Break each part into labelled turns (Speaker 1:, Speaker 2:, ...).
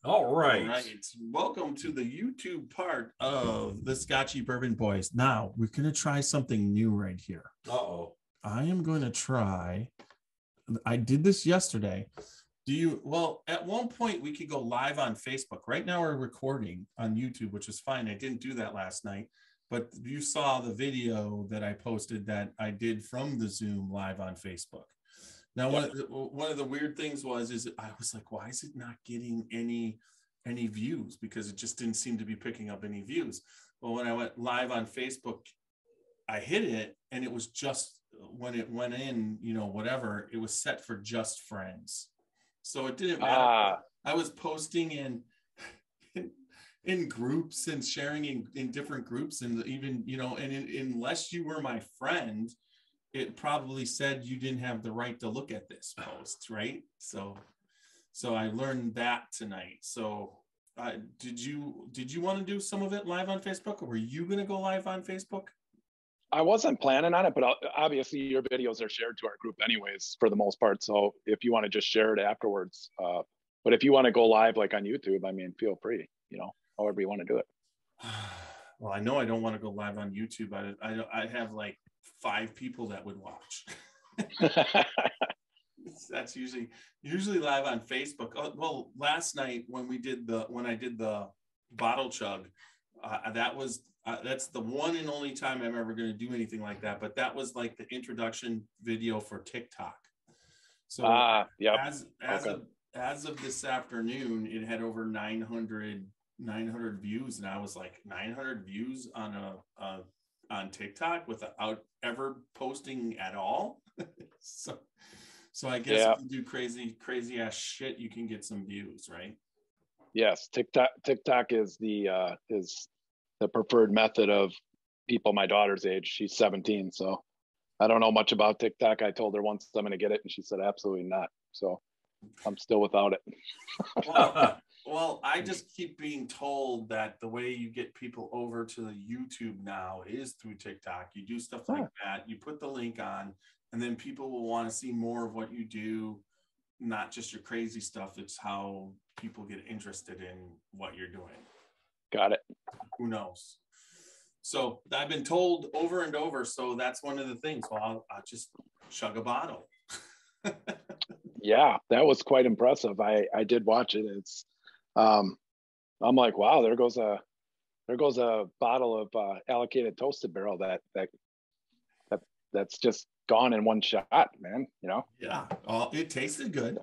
Speaker 1: All
Speaker 2: All
Speaker 1: right.
Speaker 2: right. Welcome to the YouTube part of the Scotchy Bourbon Boys. Now, we're going to try something new right here.
Speaker 1: Uh-oh.
Speaker 2: I am going to try, I did this yesterday. Well, at one point we could go live on Facebook. Right now we're recording on YouTube, which is fine. I didn't do that last night, but you saw the video that I posted that I did from the Zoom live on Facebook. Now, one of the weird things is I was like, why is it not getting any views? Because it just didn't seem to be picking up any views. Well, when I went live on Facebook, I hit it, and it was just when it went in, whatever, it was set for just friends. So it didn't matter. I was posting in groups and sharing in different groups, and even, unless you were my friend, it probably said you didn't have the right to look at this post, right? So I learned that tonight. So did you want to do some of it live on Facebook, or were you going to go live on Facebook?
Speaker 3: I wasn't planning on it, but obviously your videos are shared to our group anyways, for the most part. So if you want to just share it afterwards, but if you want to go live like on YouTube, I mean, feel free, however you want to do it.
Speaker 2: Well, I know I don't want to go live on YouTube. I have like 5 people that would watch. That's usually live on Facebook. Well, last night when I did the bottle chug, that's the one and only time I'm ever going to do anything like that. But that was like the introduction video for TikTok. So as of this afternoon, it had over 900 views, and I was like, 900 views on TikTok without ever posting at all. So I guess if you do crazy ass shit, you can get some views, right?
Speaker 3: Yes, TikTok is the preferred method of people my daughter's age. She's 17, so I don't know much about TikTok. I told her once I'm going to get it, and she said absolutely not. So I'm still without it.
Speaker 2: Well, I just keep being told that the way you get people over to the YouTube now is through TikTok. You do stuff like that. You put the link on, and then people will want to see more of what you do, not just your crazy stuff. It's how people get interested in what you're doing.
Speaker 3: Got it.
Speaker 2: Who knows? So I've been told over and over. So that's one of the things. Well, I'll just chug a bottle.
Speaker 3: Yeah, that was quite impressive. I did watch it. It's I'm like, wow, there goes a bottle of allocated toasted barrel that's just gone in one shot, man.
Speaker 2: Yeah. It tasted good.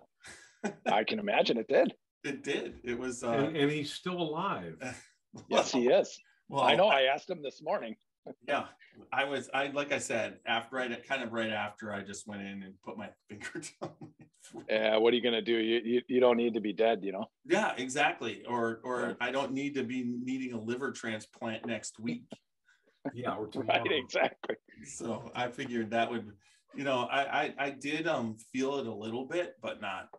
Speaker 3: I can imagine it did.
Speaker 2: It did. It was
Speaker 1: and he's still alive.
Speaker 3: Yes, he is. Well, I know. I asked him this morning.
Speaker 2: Yeah, I like I said, right after I just went in and put my finger down.
Speaker 3: Yeah, what are you gonna do? You don't need to be dead,
Speaker 2: Yeah, exactly. Or I don't need to be needing a liver transplant next week.
Speaker 1: Yeah, or tomorrow.
Speaker 3: Right, exactly.
Speaker 2: So I figured that would, I did feel it a little bit, but not.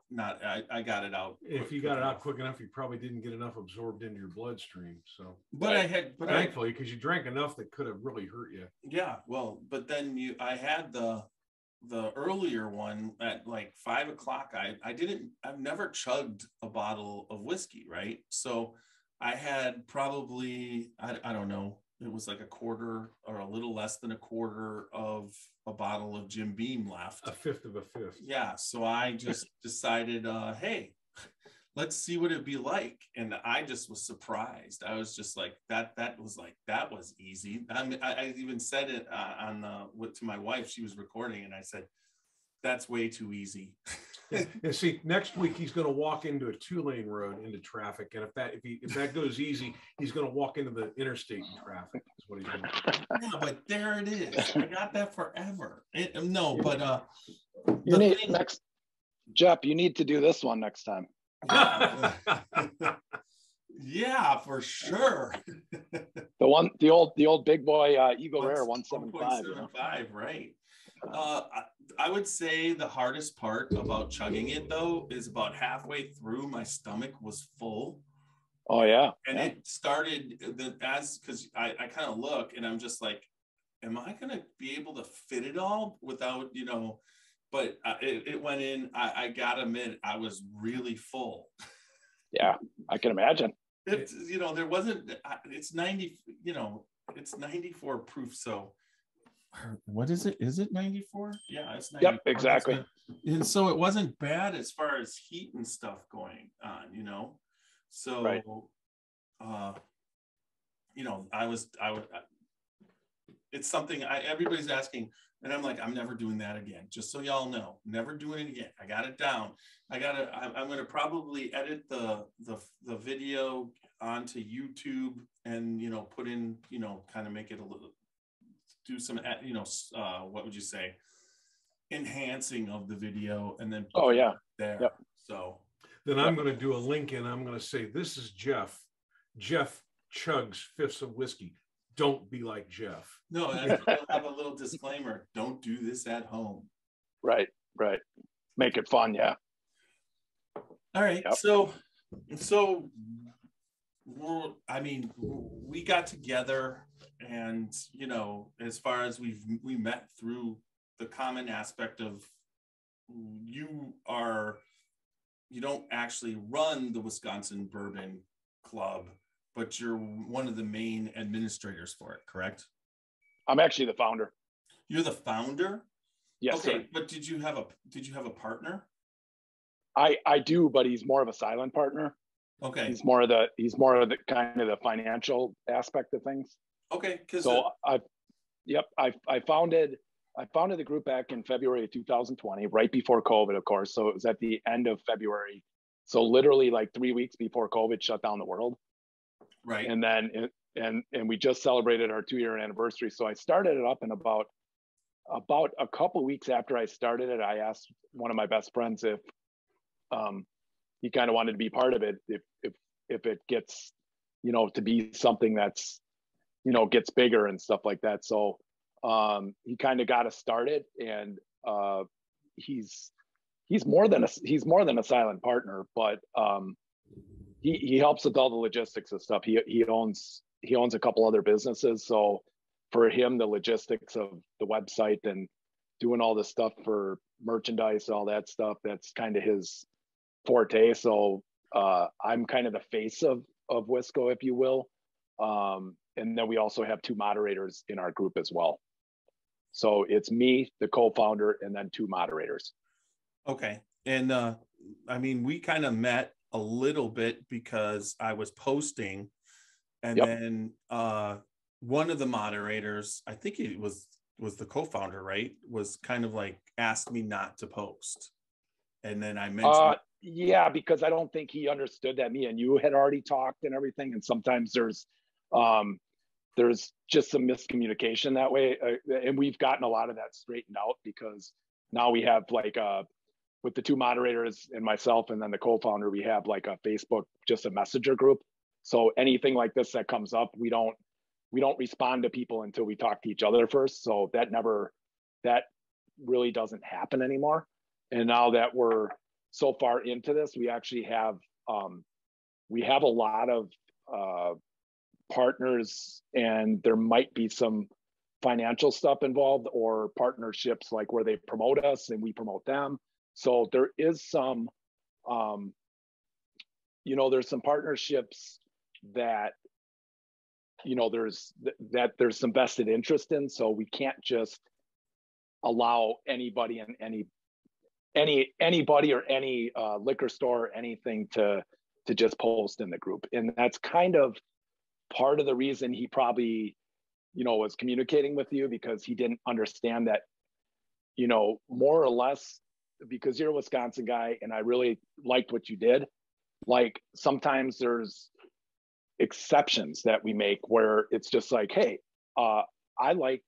Speaker 2: I got it out.
Speaker 1: If you got it out quick enough, you probably didn't get enough absorbed into your bloodstream. So, thankfully, because you drank enough that could have really hurt you.
Speaker 2: Yeah, well, but then I had the earlier one at like 5 o'clock. I've never chugged a bottle of whiskey, right? So I had probably, I don't know, it was like a quarter or a little less than a quarter of a bottle of Jim Beam left.
Speaker 1: A fifth of a fifth.
Speaker 2: Yeah. So I just decided, hey, let's see what it'd be like. And I just was surprised. I was just like, that was easy. I even said it to my wife. She was recording, and I said, that's way too easy.
Speaker 1: And see, next week he's going to walk into a 2-lane road into traffic, and if that goes easy, he's going to walk into the interstate in traffic. Is what he's going to do.
Speaker 2: Yeah, but there it is. I got that forever.
Speaker 3: Jeff, you need to do this one next time.
Speaker 2: Yeah, for sure.
Speaker 3: the old big boy Eagle Rare 175.
Speaker 2: 1.75, right? I would say the hardest part about chugging it, though, is about halfway through, my stomach was full.
Speaker 3: Oh yeah,
Speaker 2: and it started because I kind of look and I'm just like, am I gonna be able to fit it all without But it went in. I gotta admit, I was really full.
Speaker 3: Yeah, I can imagine.
Speaker 2: It's, you know, there wasn't, it's 90, you know, it's 94 proof. So what is it? Is it 94? Yeah, it's 94.
Speaker 3: Yep, exactly.
Speaker 2: And so it wasn't bad as far as heat and stuff going on, you know? So,
Speaker 3: right.
Speaker 2: You know, it's something everybody's asking, and I'm like, I'm never doing that again. Just so y'all know, never doing it again. I got it down. I'm going to probably edit the video onto YouTube and, you know, put in, you know, kind of make it a little, do some, you know, what would you say? Enhancing of the video, and then
Speaker 3: oh yeah,
Speaker 2: there.
Speaker 3: Yep.
Speaker 2: So
Speaker 1: then I'm going to do a link and I'm going to say, this is Jeff. Jeff chugs fifths of whiskey. Don't be like Jeff.
Speaker 2: No, and I'll have a little disclaimer. Don't do this at home.
Speaker 3: Right. Make it fun. Yeah.
Speaker 2: All right. Yep. So I mean, we got together, and, you know, as far as we met through the common aspect of you don't actually run the Wisconsin Bourbon Club, but you're one of the main administrators for it, correct?
Speaker 3: I'm actually the founder.
Speaker 2: You're the founder?
Speaker 3: Yes,
Speaker 2: okay,
Speaker 3: sir.
Speaker 2: But did you have a partner?
Speaker 3: I do, but he's more of a silent partner.
Speaker 2: Okay.
Speaker 3: He's more of the kind of the financial aspect of things.
Speaker 2: Okay.
Speaker 3: So I founded the group back in February of 2020, right before COVID, of course. So it was at the end of February. So literally like 3 weeks before COVID shut down the world.
Speaker 2: Right.
Speaker 3: And then and we just celebrated our 2-year anniversary. So I started it up, and about a couple of weeks after I started it, I asked one of my best friends if he kind of wanted to be part of it, if it gets, you know, to be something that's, you know, gets bigger and stuff like that. So he kind of got us started, and he's more than a silent partner, but he helps with all the logistics and stuff. He owns a couple other businesses, so for him, the logistics of the website and doing all the stuff for merchandise, all that stuff, that's kind of his forte. So I'm kind of the face of WIsco, if you will. And then we also have 2 moderators in our group as well. So it's me, the co-founder, and then 2 moderators.
Speaker 2: Okay. And I mean, we kind of met a little bit because I was posting, and
Speaker 3: yep.
Speaker 2: Then one of the moderators, I think it was the co-founder, right, was kind of like asked me not to post. And then I mentioned
Speaker 3: yeah, because I don't think he understood that me and you had already talked and everything, and sometimes there's just some miscommunication that way, and we've gotten a lot of that straightened out, because now we have like with the 2 moderators and myself and then the co-founder, we have like a Facebook, just a messenger group. So anything like this that comes up, we don't respond to people until we talk to each other first. So that really doesn't happen anymore. And now that we're so far into this, we actually have a lot of partners, and there might be some financial stuff involved, or partnerships like where they promote us and we promote them. So there is some, you know, there's some partnerships that, you know, there's some vested interest in. So we can't just allow anybody and anybody or any liquor store or anything to just post in the group. And that's kind of part of the reason he probably, you know, was communicating with you, because he didn't understand that, you know, more or less, because you're a Wisconsin guy and I really liked what you did. Like sometimes there's exceptions that we make where it's just like, hey, I like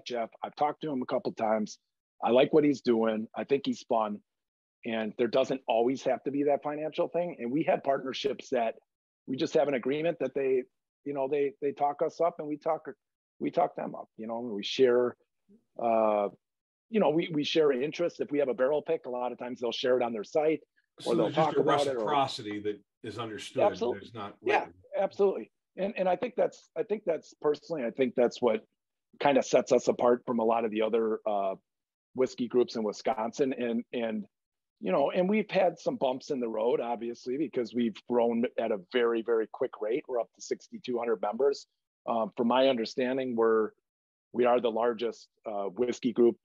Speaker 3: Jeff. I've talked to him a couple of times. I like what he's doing. I think he's fun. And there doesn't always have to be that financial thing. And we have partnerships that we just have an agreement that they, you know, they talk us up, and we talk them up, you know, we share, you know, we share interests. If we have a barrel pick, a lot of times they'll share it on their site, or
Speaker 1: so
Speaker 3: they'll talk about it.
Speaker 1: Reciprocity that is understood.
Speaker 3: Absolutely.
Speaker 1: There's not.
Speaker 3: Yeah, absolutely. And I think that's personally, I think that's what kind of sets us apart from a lot of the other whiskey groups in Wisconsin. And and we've had some bumps in the road, obviously, because we've grown at a very, very quick rate. We're up to 6,200 members. From my understanding, we are the largest whiskey group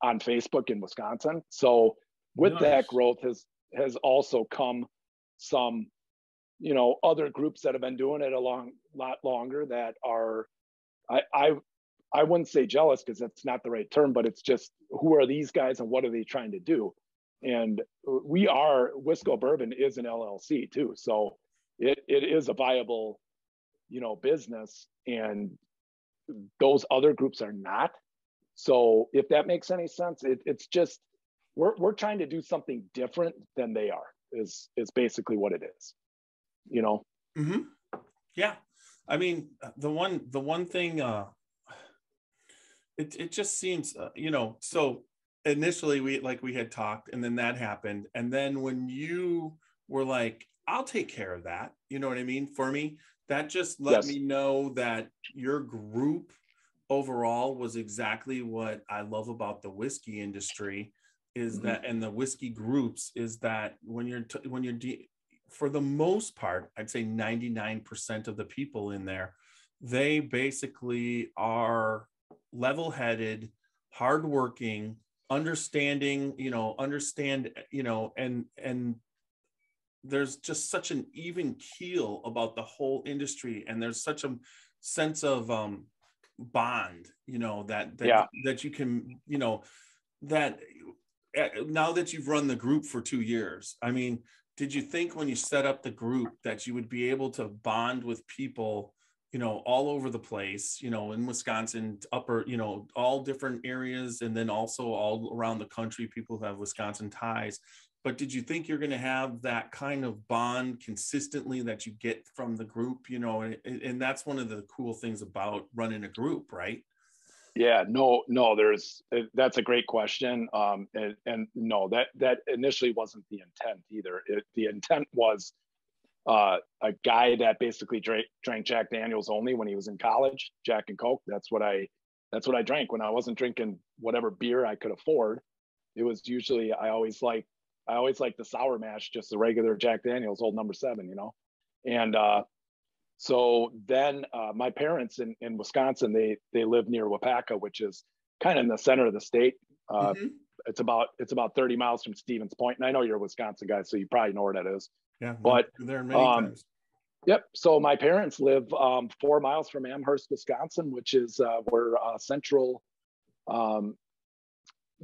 Speaker 3: on Facebook in Wisconsin. So with that growth has also come some, other groups that have been doing it a lot longer that are, I wouldn't say jealous because that's not the right term, but it's just, who are these guys and what are they trying to do? And WIsco Bourbon is an LLC too. So it is a viable, business, and those other groups are not. So if that makes any sense, it's just, we're trying to do something different than they are is basically what it is,
Speaker 2: Mm-hmm. Yeah. I mean, the one thing, it just seems, so initially we had talked, and then that happened. And then when you were like, I'll take care of that, you know what I mean? For me, that just let me know that your group overall was exactly what I love about the whiskey industry is that, and the whiskey groups is that when you're for the most part, I'd say 99% of the people in there, they basically are level-headed, hardworking, understanding, and there's just such an even keel about the whole industry, and there's such a sense of bond, that you can, that now that you've run the group for 2 years, I mean, did you think when you set up the group that you would be able to bond with people, all over the place, in Wisconsin, all different areas, and then also all around the country, people who have Wisconsin ties? But did you think you're going to have that kind of bond consistently that you get from the group, and that's one of the cool things about running a group, right?
Speaker 3: Yeah, no, that's a great question. And no, that initially wasn't the intent either. The intent was a guy that basically drank Jack Daniels only when he was in college, Jack and Coke. That's what I drank when I wasn't drinking whatever beer I could afford. It was usually, I always liked the sour mash, just the regular Jack Daniels, old number 7, And so then my parents in Wisconsin, they live near Wapaka, which is kind of in the center of the state. It's about 30 miles from Stevens Point. And I know you're a Wisconsin guy, so you probably know where that is.
Speaker 2: Yeah,
Speaker 3: but
Speaker 2: there many times.
Speaker 3: Yep. So my parents live 4 miles from Amherst, Wisconsin, which is where central, what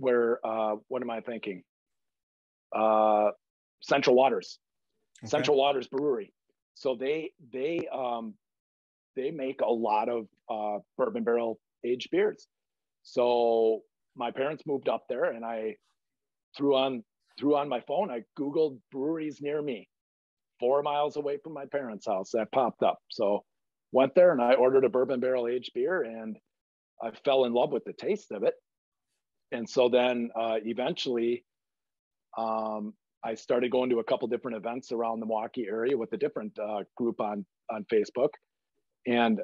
Speaker 3: am I thinking? Central Waters, okay. Central Waters Brewery. So they make a lot of bourbon barrel aged beers. So my parents moved up there, and I threw on my phone. I Googled breweries near me, 4 miles away from my parents' house. That popped up. So went there and I ordered a bourbon barrel aged beer, and I fell in love with the taste of it. And so then eventually, I started going to a couple different events around the Milwaukee area with a different group on Facebook. And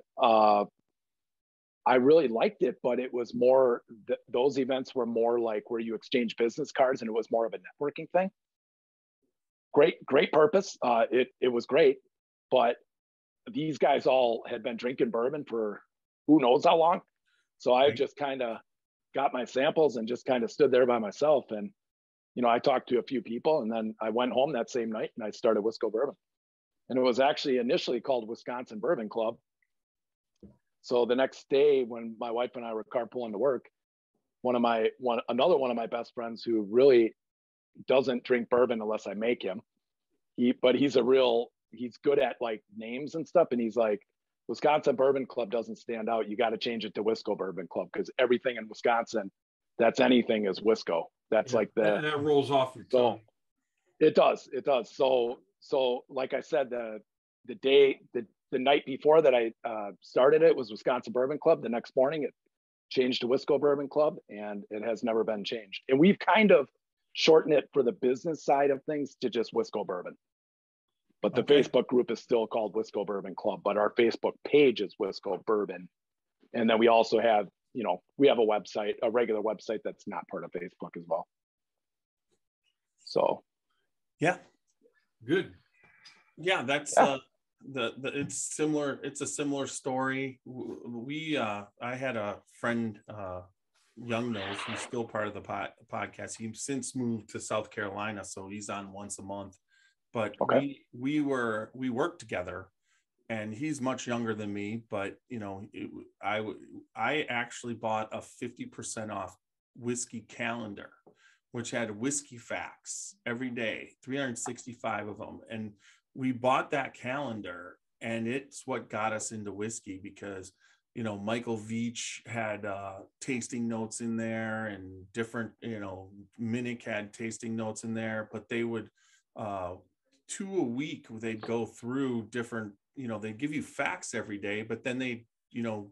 Speaker 3: I really liked it, but it was more, those events were more like where you exchange business cards, and it was more of a networking thing. Great purpose. It was great, but these guys all had been drinking bourbon for who knows how long. So I just kind of got my samples and just kind of stood there by myself. And I talked to a few people, and then I went home that same night and I started WIsco Bourbon. And it was actually initially called Wisconsin Bourbon Club. So the next day when my wife and I were carpooling to work, another one of my best friends who really doesn't drink bourbon unless I make him, but he's good at like names and stuff. And he's like, Wisconsin Bourbon Club doesn't stand out. You got to change it to WIsco Bourbon Club, because everything in Wisconsin that's anything is WIsco. That's like
Speaker 1: and that rolls off your tongue.
Speaker 3: It does. So like I said, the night before that I started it was Wisconsin Bourbon Club. The next morning it changed to WIsco Bourbon Club, and it has never been changed. And we've kind of shortened it for the business side of things to just WIsco Bourbon. But the Facebook group is still called WIsco Bourbon Club, but our Facebook page is WIsco Bourbon. And then we also have, we have a website, a regular website that's not part of Facebook as well. So,
Speaker 2: yeah,
Speaker 1: good.
Speaker 2: Yeah, that's it's similar. It's a similar story. I had a friend, Young Nose, who's still part of the podcast. He's since moved to South Carolina, so he's on once a month. But
Speaker 3: okay.
Speaker 2: we worked together, and he's much younger than me. But you know, I actually bought a 50% off whiskey calendar, which had whiskey facts every day, 365 of them, and we bought that calendar, and it's what got us into whiskey because, you know, Michael Veach had tasting notes in there, and different, you know, Minnick had tasting notes in there, but they would 2 a week, they'd go through different, you know, they'd give you facts every day, but then they, you know,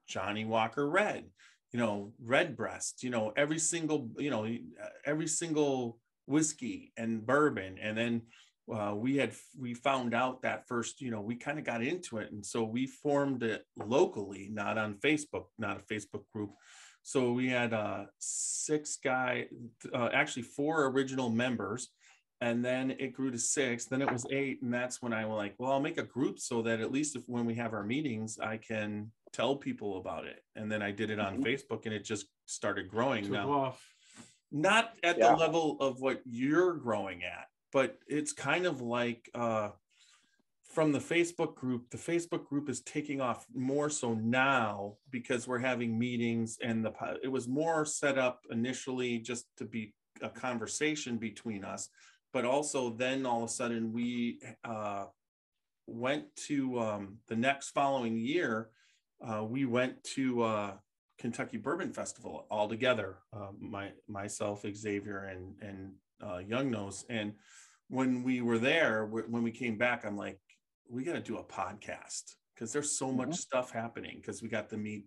Speaker 2: Johnny Walker Red, you know, Redbreast, you know, every single whiskey and bourbon. And then we found out that first, you know, we kind of got into it. And so we formed it locally, not on Facebook, not a Facebook group. So we had 4 original members, and then it grew to 6, then it was 8. And that's when I was like, well, I'll make a group so that at least when we have our meetings, I can tell people about it. And then I did it on Facebook, and it just started growing. Now, not at the level of what you're growing at, but it's kind of like from the Facebook group is taking off more so now because we're having meetings, and it was more set up initially just to be a conversation between us. But also then all of a sudden we went to the next following year, we went to Kentucky Bourbon Festival all together, myself, Xavier, and Young Nose. And when we were there, when we came back, I'm like, we got to do a podcast because there's so much stuff happening, because we got to meet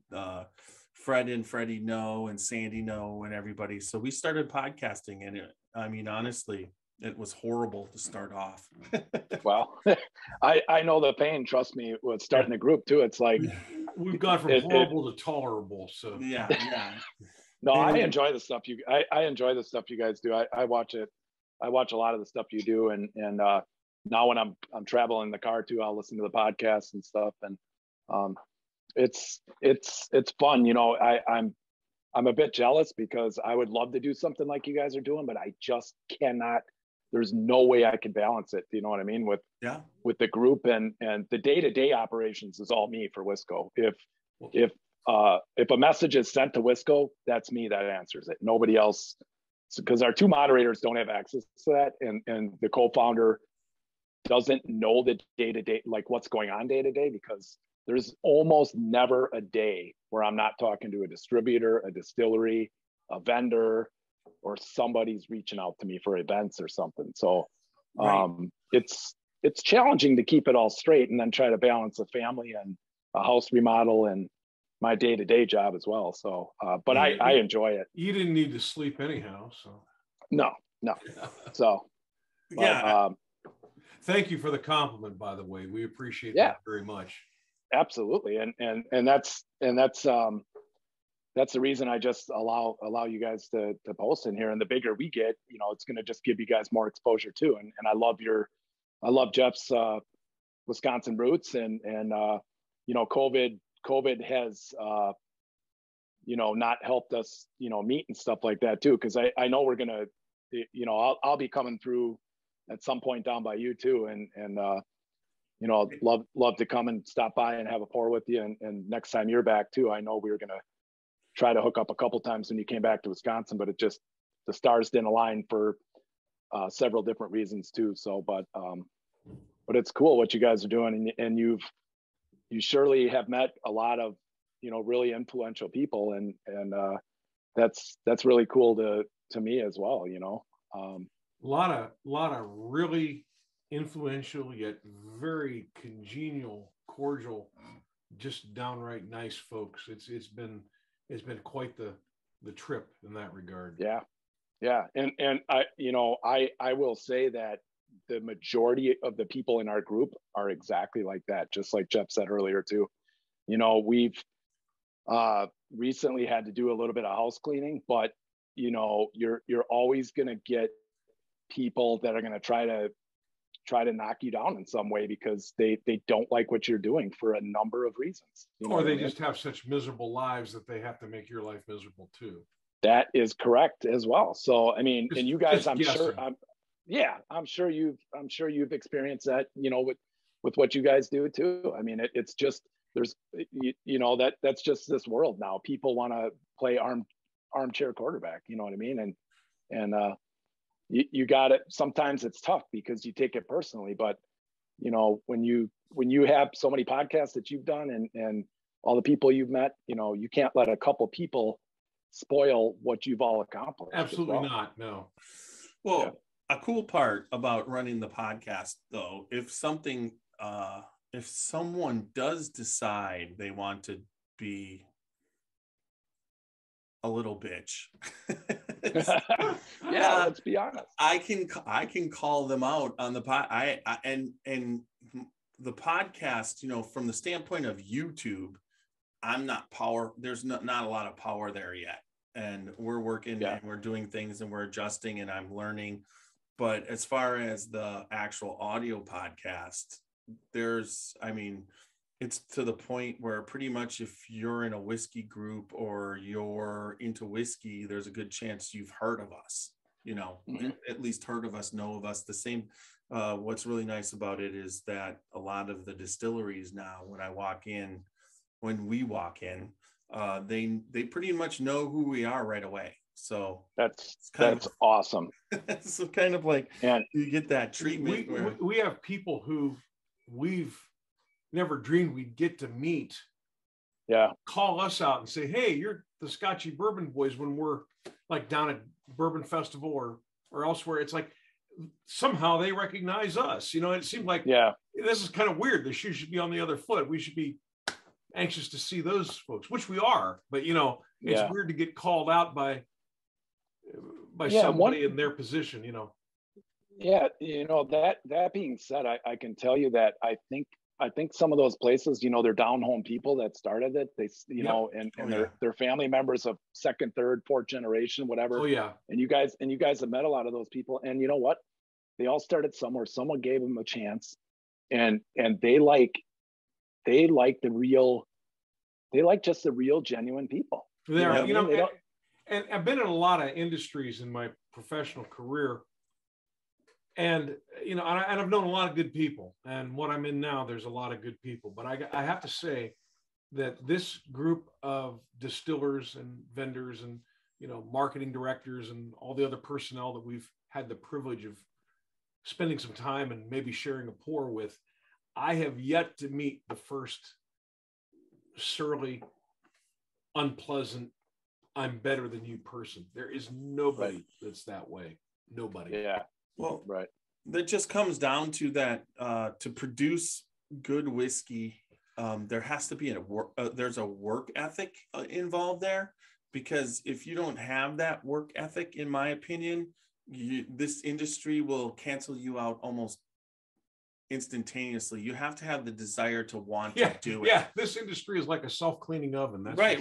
Speaker 2: Fred and Freddie No and Sandy No and everybody. So we started podcasting, and I mean, honestly, it was horrible to start off.
Speaker 3: Well, I know the pain, trust me, with starting a group too. It's like
Speaker 1: we've gone from horrible to tolerable. So
Speaker 2: yeah.
Speaker 3: No, I enjoy the stuff I enjoy the stuff you guys do. I watch it. I watch a lot of the stuff you do, and now when I'm traveling in the car too, I'll listen to the podcast and stuff, and it's fun. You know, I'm a bit jealous because I would love to do something like you guys are doing, but I just cannot. There's no way I could balance it. You know what I mean? With the group and the day-to-day operations is all me for WIsco. If a message is sent to WIsco, that's me that answers it. Nobody else, because our 2 moderators don't have access to that, and the co-founder doesn't know the day-to-day, like what's going on day-to-day, because there's almost never a day where I'm not talking to a distributor, a distillery, a vendor, or somebody's reaching out to me for events or something. So it's challenging to keep it all straight and then try to balance a family and a house remodel and my day-to-day job as well. So, but I enjoy it.
Speaker 1: You didn't need to sleep anyhow. So
Speaker 3: no. So,
Speaker 1: but, thank you for the compliment, by the way. We appreciate that very much.
Speaker 3: Absolutely. And that's the reason I just allow you guys to post in here. And the bigger we get, you know, it's going to just give you guys more exposure too. And I love Jeff's Wisconsin roots, and you know, COVID has you know, not helped us, you know, meet and stuff like that too. Cause I know we're going to, you know, I'll be coming through at some point down by you too. And you know, I'd love to come and stop by and have a pour with you. And next time you're back too, I know we were going to try to hook up a couple times when you came back to Wisconsin, but the stars didn't align for several different reasons too. So, but it's cool what you guys are doing, and you surely have met a lot of, you know, really influential people, and that's really cool to me as well. You know,
Speaker 1: a lot of really influential yet very congenial, cordial, just downright nice folks. It's been quite the trip in that regard.
Speaker 3: Yeah. And I will say that the majority of the people in our group are exactly like that, just like Jeff said earlier too. You know, we've recently had to do a little bit of house cleaning, but you know, you're always going to get people that are going to try to knock you down in some way because they don't like what you're doing for a number of reasons.
Speaker 1: Or they just have such miserable lives that they have to make your life miserable too.
Speaker 3: That is correct as well. So, I mean, and you guys, I'm sure you've experienced that, with what you guys do too. I mean, it's just, there's, that's just this world now. People want to play armchair quarterback, you know what I mean? And you got it. Sometimes it's tough because you take it personally, but when you have so many podcasts that you've done and all the people you've met, you can't let a couple people spoil what you've all accomplished.
Speaker 1: Absolutely not. No.
Speaker 2: Well, a cool part about running the podcast though, if someone does decide they want to be a little bitch,
Speaker 3: let's be honest. I
Speaker 2: can call them out on the pod. And the podcast, from the standpoint of YouTube, I'm not power. There's not a lot of power there yet, and we're working and we're doing things and we're adjusting and I'm learning. But as far as the actual audio podcast, it's to the point where pretty much if you're in a whiskey group or you're into whiskey, there's a good chance you've heard of us, at least heard of us, know of us. The same, what's really nice about it is that a lot of the distilleries now, when we walk in, they pretty much know who we are right away. So
Speaker 3: that's awesome.
Speaker 2: So kind of like,
Speaker 3: and
Speaker 2: you get that treatment.
Speaker 1: We have people who we've never dreamed we'd get to meet. Call us out and say, hey, you're the Scotchy Bourbon boys, when we're like down at Bourbon Festival or elsewhere. It's like somehow they recognize us. It seemed like this is kind of weird. The shoe should be on the other foot. We should be anxious to see those folks, which we are, but it's weird to get called out by somebody in their position.
Speaker 3: That being said, I can tell you that I think some of those places, they're down home people that started it. They, they're family members of second, third, fourth generation, whatever.
Speaker 1: Oh yeah.
Speaker 3: And you guys have met a lot of those people, and you know what? They all started somewhere. Someone gave them a chance, and they like just the real, genuine people.
Speaker 1: And I've been in a lot of industries in my professional career, and I've known a lot of good people. And what I'm in now, there's a lot of good people. But I have to say that this group of distillers and vendors and marketing directors and all the other personnel that we've had the privilege of spending some time and maybe sharing a pour with, I have yet to meet the first surly, unpleasant, I'm better than you person. There is nobody that's that way. Nobody.
Speaker 3: Yeah.
Speaker 2: Well, that just comes down to that to produce good whiskey, there has to be there's a work ethic involved there, because if you don't have that work ethic, in my opinion, this industry will cancel you out almost instantaneously. You have to have the desire to want to do it.
Speaker 1: Yeah, this industry is like a self-cleaning oven. That's
Speaker 2: right.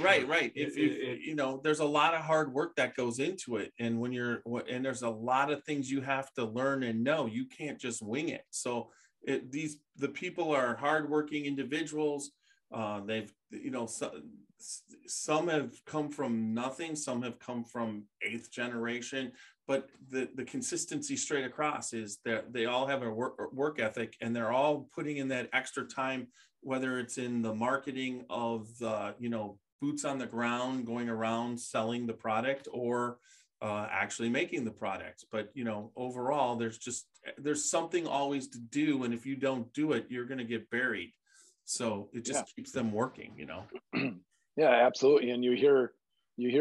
Speaker 2: If there's a lot of hard work that goes into it, and there's a lot of things you have to learn and know. You can't just wing it. So the people are hardworking individuals. They've some have come from nothing, some have come from 8th generation, but the consistency straight across is that they all have a work ethic, and they're all putting in that extra time, whether it's in the marketing of the boots on the ground, going around selling the product, or actually making the product. But overall, there's something always to do, and if you don't do it, you're going to get buried. So it just keeps them working,
Speaker 3: Yeah, absolutely. And you hear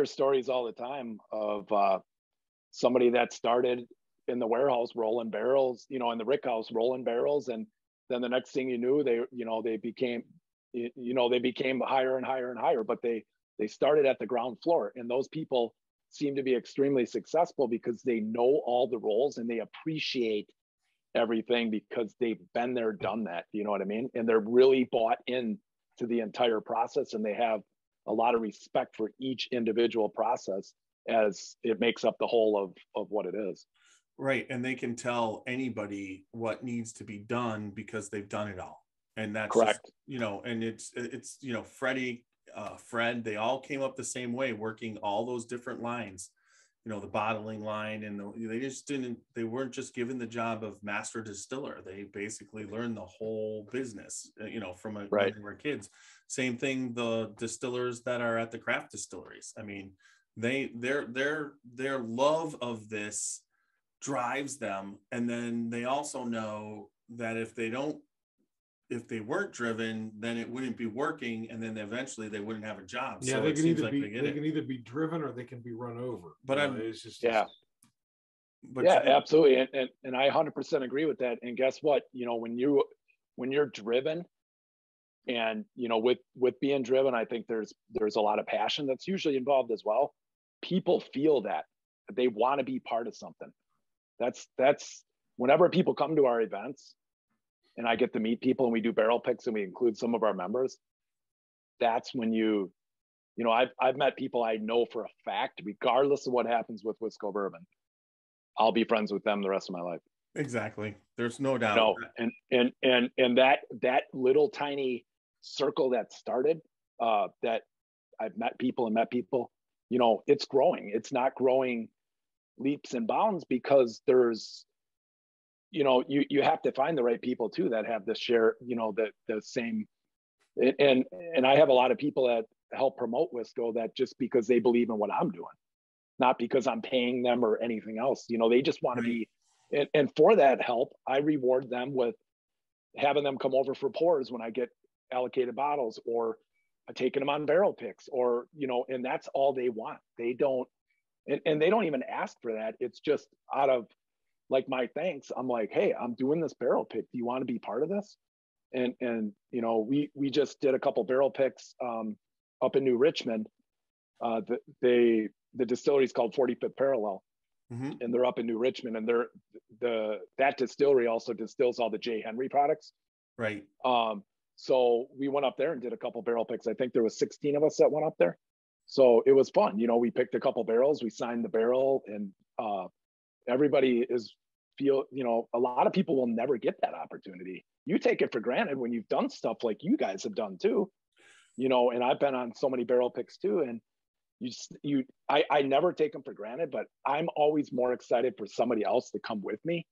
Speaker 3: stories all the time of somebody that started in the warehouse rolling barrels, in the rick house rolling barrels, and then the next thing you knew, they became higher and higher and higher, but they started at the ground floor. And those people seem to be extremely successful because they know all the roles and they appreciate everything because they've been there, done that. You know what I mean? And they're really bought in to the entire process, and they have a lot of respect for each individual process as it makes up the whole of what it is.
Speaker 2: Right. And they can tell anybody what needs to be done because they've done it all. And that's
Speaker 3: correct.
Speaker 2: Just, you know, and it's, you know, Freddie, Fred, they all came up the same way, working all those different lines, you know, the bottling line, and they weren't just given the job of master distiller. They basically learned the whole business, you know, from when they were kids. Same thing, the distillers that are at the craft distilleries. I mean, their love of this drives them. And then they also know that if they weren't driven, then it wouldn't be working, and then eventually they wouldn't have a job.
Speaker 1: Yeah,
Speaker 2: so
Speaker 1: they
Speaker 2: it
Speaker 1: can
Speaker 2: seems
Speaker 1: either
Speaker 2: like
Speaker 1: they can either be driven or they can be run over.
Speaker 2: But
Speaker 1: it's just
Speaker 3: but yeah, absolutely, and I 100% agree with that. And guess what? You know, when you're driven, and you know, with being driven, I think there's a lot of passion that's usually involved as well. People feel that they want to be part of something. That's whenever people come to our events and I get to meet people and we do barrel picks and we include some of our members, that's when you know, I've met people I know for a fact, regardless of what happens with WIsco Bourbon, I'll be friends with them the rest of my life.
Speaker 2: Exactly. There's no doubt.
Speaker 3: You know, and that little tiny circle that started, that I've met people, you know, it's growing. It's not growing leaps and bounds because there's, you know, you have to find the right people too that have the share, you know, the same, and I have a lot of people that help promote WIsco that just because they believe in what I'm doing, not because I'm paying them or anything else. You know, they just want to be, and for that help, I reward them with having them come over for pours when I get allocated bottles, or taking them on barrel picks, or, you know, and that's all they want. They don't, and they don't even ask for that. It's just out of like my thanks. I'm like, hey, I'm doing this barrel pick. Do you want to be part of this? And you know, we just did a couple barrel picks up in New Richmond. The distillery is called 45th Parallel, and they're up in New Richmond, and that distillery also distills all the J. Henry products.
Speaker 2: Right.
Speaker 3: So we went up there and did a couple barrel picks. I think there was 16 of us that went up there. So it was fun. You know, we picked a couple barrels, we signed the barrel, and everybody you know, a lot of people will never get that opportunity. You take it for granted when you've done stuff like you guys have done too, you know, and I've been on so many barrel picks too. And I never take them for granted, but I'm always more excited for somebody else to come with me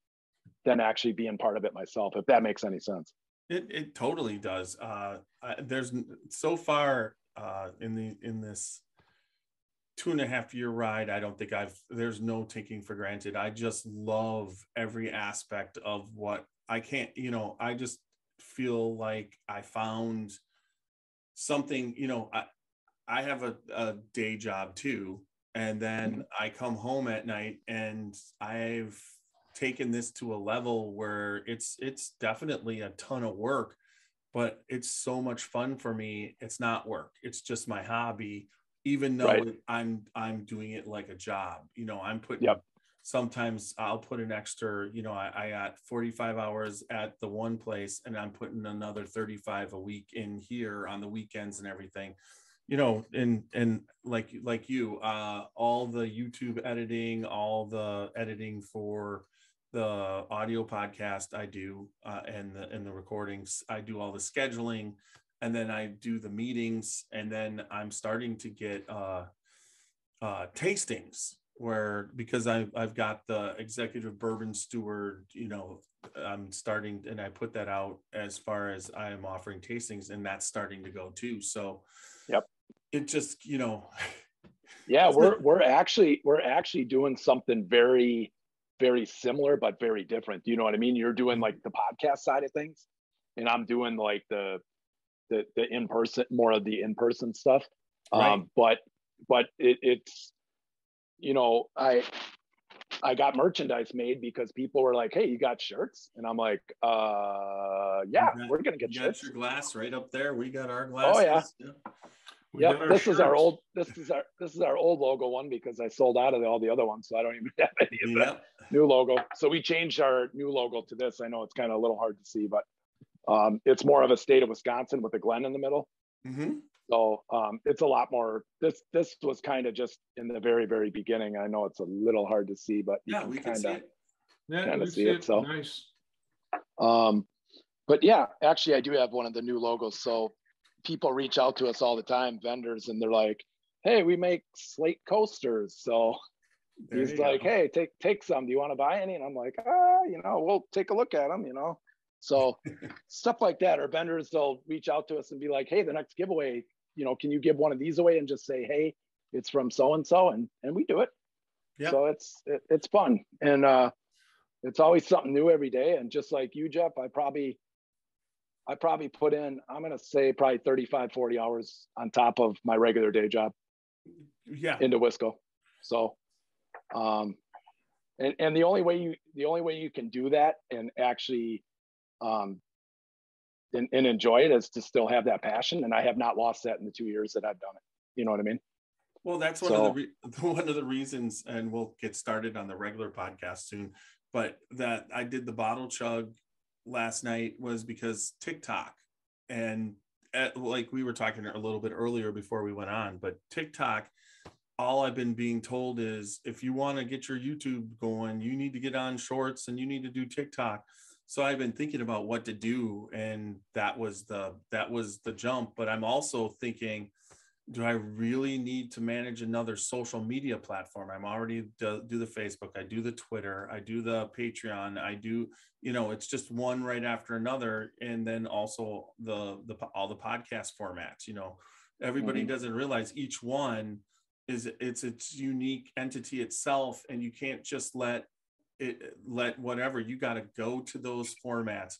Speaker 3: than actually being part of it myself, if that makes any sense.
Speaker 2: It totally does. There's so far in this 2.5-year ride, I don't think there's no taking for granted. I just love every aspect of what I can't, you know, I just feel like I found something, you know, I have a day job too. And then I come home at night and I've taken this to a level where it's definitely a ton of work, but it's so much fun for me. It's not work. It's just my hobby, even though I'm doing it like a job. You know, I'm putting, sometimes I'll put an extra, you know, I got 45 hours at the one place and I'm putting another 35 a week in here on the weekends and everything, you know, and like you, all the YouTube editing, all the editing for the audio podcast I do, and the recordings, I do all the scheduling, and then I do the meetings, and then I'm starting to get tastings where, because I've got the executive bourbon steward, you know, I'm starting, and I put that out as far as I am offering tastings, and that's starting to go too. So it just, you know,
Speaker 3: we're actually doing something very, very similar but very different. Do you know what I mean? You're doing like the podcast side of things, and I'm doing like the in-person, more of the in-person stuff.
Speaker 2: Right.
Speaker 3: But it's, you know, I got merchandise made because people were like, hey, you got shirts? And I'm like, yeah, we're gonna get shirts.
Speaker 2: Your glass right up there. We got our glasses.
Speaker 3: Oh yeah. This is our old logo one, because I sold out of all the other ones, so I don't even have any of that new logo. So we changed our new logo to this. I know it's kind of a little hard to see, but it's more of a state of Wisconsin with a Glen in the middle. So it's a lot more. This was kind of just in the very, very beginning. I know it's a little hard to see, but
Speaker 2: yeah, we can see it.
Speaker 1: Yeah,
Speaker 3: kind
Speaker 1: we
Speaker 3: of see
Speaker 1: see
Speaker 3: it. So
Speaker 1: nice.
Speaker 3: But yeah, actually I do have one of the new logos. So people reach out to us all the time, vendors, and they're like, hey, we make slate coasters. So he's like, hey, take some. Do you want to buy any? And I'm like, we'll take a look at them, So stuff like that. Or vendors, they'll reach out to us and be like, hey, the next giveaway, can you give one of these away and just say, hey, it's from so-and-so, and we do it. Yep. So it's fun. And it's always something new every day. And just like you, Jeff, I probably put in, I'm going to say probably 35, 40 hours on top of my regular day job.
Speaker 2: Yeah.
Speaker 3: Into WIsco. So, and the only way you can do that and actually, and enjoy it is to still have that passion. And I have not lost that in the 2 years that I've done it. You know what I mean?
Speaker 2: Well, that's one of the reasons, and we'll get started on the regular podcast soon, but that I did the bottle chug last night was because TikTok, and like we were talking a little bit earlier before we went on, but TikTok, all I've been being told is if you want to get your YouTube going, you need to get on shorts and you need to do TikTok. So I've been thinking about what to do, and that was the jump. But I'm also thinking, do I really need to manage another social media platform? I'm already do the Facebook, I do the Twitter, I do the Patreon, I do, it's just one right after another. And then also all the podcast formats, everybody doesn't realize each one is its unique entity itself. And you can't just let whatever, you got to go to those formats.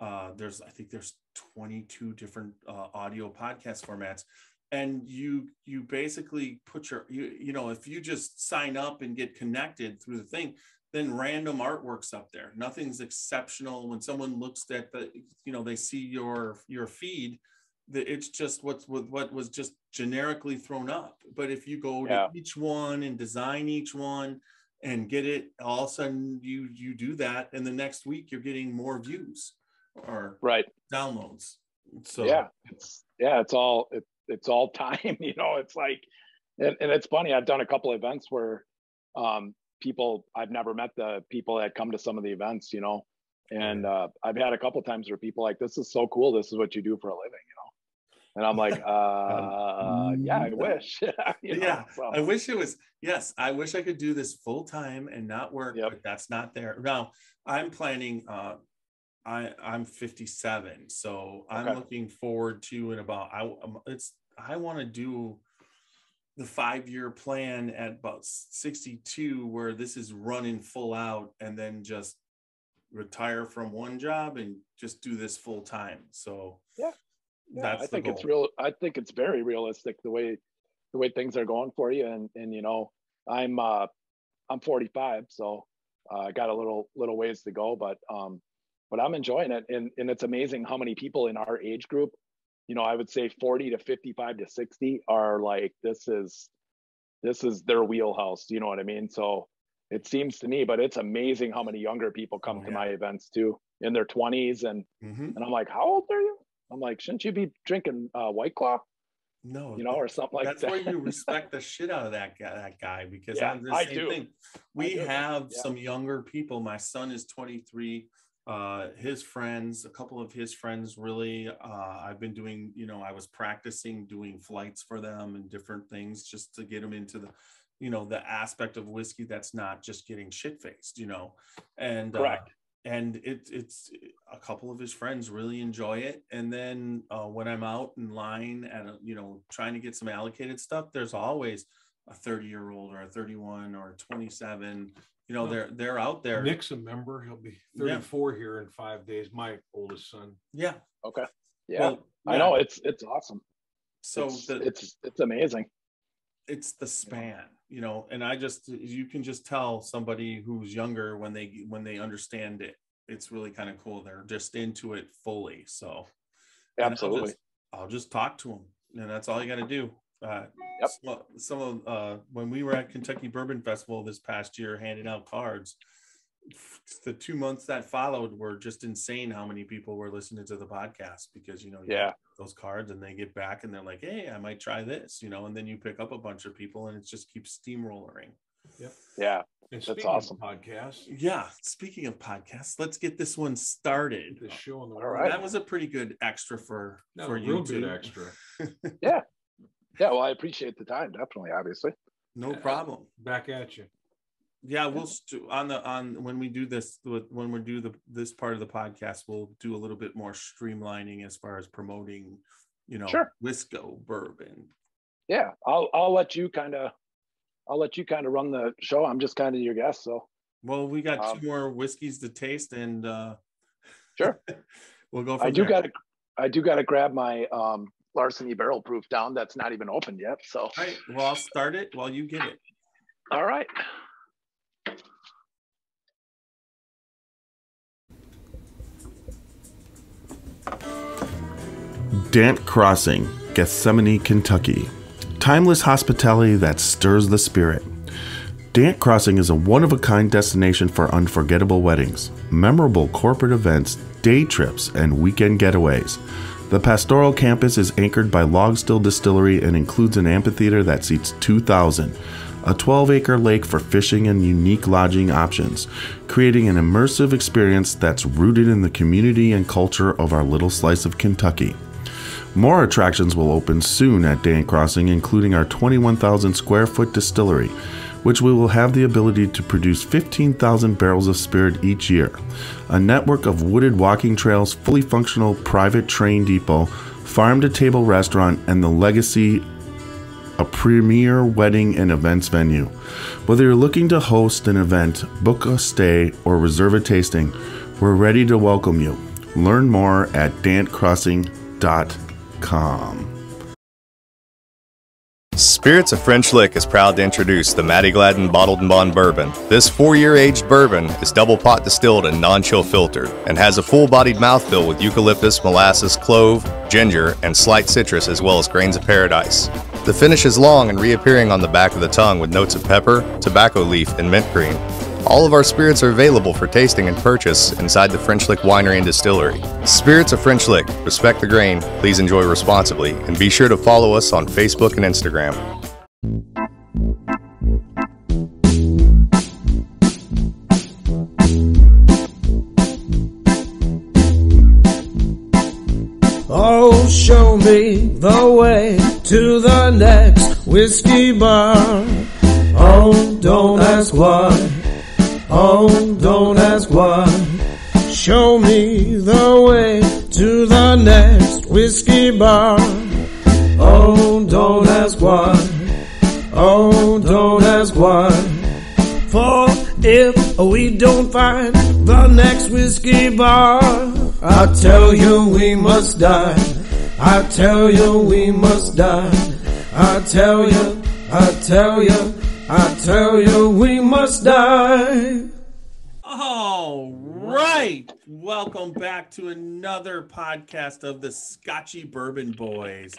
Speaker 2: I think there's 22 different audio podcast formats. And you basically put if you just sign up and get connected through the thing, then random artwork's up there. Nothing's exceptional. When someone looks at they see your feed, that it's just what was just generically thrown up. But if you go to each one and design each one and get it, all of a sudden you do that, and the next week you're getting more views or downloads. So it's all time, it's like, and it's funny. I've done a couple of events where people, I've never met the people that come to some of the events, and I've had a couple of times where people like, this is so cool. This is what you do for a living, and I'm like, yeah, I wish. So. I wish it was. Yes, I wish I could do this full time and not work, but that's not there. Now I'm planning. I'm 57, so I'm looking forward to I want to do the 5-year plan at about 62, where this is running full out, and then just retire from one job and just do this full time. So that's the goal.
Speaker 3: It's real. I think it's very realistic the way things are going for you. And I'm 45, so I got a little ways to go, but I'm enjoying it. And it's amazing how many people in our age group, I would say 40 to 55 to 60 are like, this is their wheelhouse. You know what I mean? So it seems to me, but it's amazing how many younger people come to my events too, in their 20s. And I'm like, how old are you? I'm like, shouldn't you be drinking White Claw?
Speaker 2: No,
Speaker 3: or something like that.
Speaker 2: That's where you respect the shit out of that guy, because I'm the same thing. We have some younger people. My son is 23. His friends, a couple of his friends, really, I've been doing, I was practicing doing flights for them and different things just to get them into the, the aspect of whiskey that's not just getting shit-faced, and
Speaker 3: correct.
Speaker 2: And it's a couple of his friends really enjoy it. And then when I'm out in line at trying to get some allocated stuff, there's always a 30-year-old or a 31 or a 27. They're out there.
Speaker 1: Nick's a member. He'll be 34 here in 5 days. My oldest son.
Speaker 3: Yeah. Okay. Yeah. Well, I know it's awesome.
Speaker 2: So
Speaker 3: it's amazing.
Speaker 2: It's the span, and you can just tell somebody who's younger when they understand it. It's really kind of cool. They're just into it fully. So
Speaker 3: absolutely.
Speaker 2: I'll just talk to them, and that's all you got to do. Some of when we were at Kentucky Bourbon Festival this past year, handing out cards, the 2 months that followed were just insane how many people were listening to the podcast, because you those cards and they get back and they're like, hey, I might try this, and then you pick up a bunch of people and it just keeps steamrolling.
Speaker 1: And
Speaker 3: That's awesome.
Speaker 1: Of podcasts.
Speaker 2: Yeah. Speaking of podcasts, let's get this one started.
Speaker 1: The show on the
Speaker 3: All right.
Speaker 2: That was a pretty good extra for you.
Speaker 1: Real good extra.
Speaker 3: Yeah. Yeah. Well, I appreciate the time. Definitely. Obviously.
Speaker 2: No problem.
Speaker 1: Back at you.
Speaker 2: Yeah, we'll when we do this this part of the podcast, we'll do a little bit more streamlining as far as promoting,
Speaker 3: Sure.
Speaker 2: WIsco bourbon.
Speaker 3: Yeah, I'll let you kind of run the show. I'm just kind of your guest. So.
Speaker 2: Well, we got 2 more whiskeys to taste, and
Speaker 3: sure,
Speaker 2: we'll go from
Speaker 3: there. I do gotta grab my Larceny barrel proof down. That's not even opened yet. So.
Speaker 2: All right. Well, I'll start it while you get it.
Speaker 3: All right.
Speaker 4: Dant Crossing, Gethsemane, Kentucky. Timeless hospitality that stirs the spirit. Dant Crossing is a one-of-a-kind destination for unforgettable weddings, memorable corporate events, day trips, and weekend getaways. The pastoral campus is anchored by Log Still Distillery and includes an amphitheater that seats 2,000, a 12-acre lake for fishing, and unique lodging options, creating an immersive experience that's rooted in the community and culture of our little slice of Kentucky. More attractions will open soon at Dant Crossing, including our 21,000 square foot distillery, which we will have the ability to produce 15,000 barrels of spirit each year, a network of wooded walking trails, fully functional private train depot, farm-to-table restaurant, and the Legacy, a premier wedding and events venue. Whether you're looking to host an event, book a stay, or reserve a tasting, we're ready to welcome you. Learn more at dantcrossing.com.
Speaker 5: Spirits of French Lick is proud to introduce the Matty Gladden Bottled and Bond Bourbon. This 4-year aged bourbon is double pot distilled and non-chill filtered, and has a full-bodied mouthfeel with eucalyptus, molasses, clove, ginger, and slight citrus, as well as grains of paradise. The finish is long and reappearing on the back of the tongue with notes of pepper, tobacco leaf, and mint green. All of our spirits are available for tasting and purchase inside the French Lick Winery and Distillery. Spirits of French Lick. Respect the grain, please enjoy responsibly, and be sure to follow us on Facebook and Instagram.
Speaker 6: Oh, show me the way to the next whiskey bar. Oh, don't ask why. Oh, don't ask why. Show me the way to the next whiskey bar. Oh, don't ask why. Oh, don't ask why. For if we don't find the next whiskey bar, I tell you we must die. I tell you we must die. I tell you, I tell you, I tell you we must die.
Speaker 2: All right. Welcome back to another podcast of the Scotchy Bourbon Boys.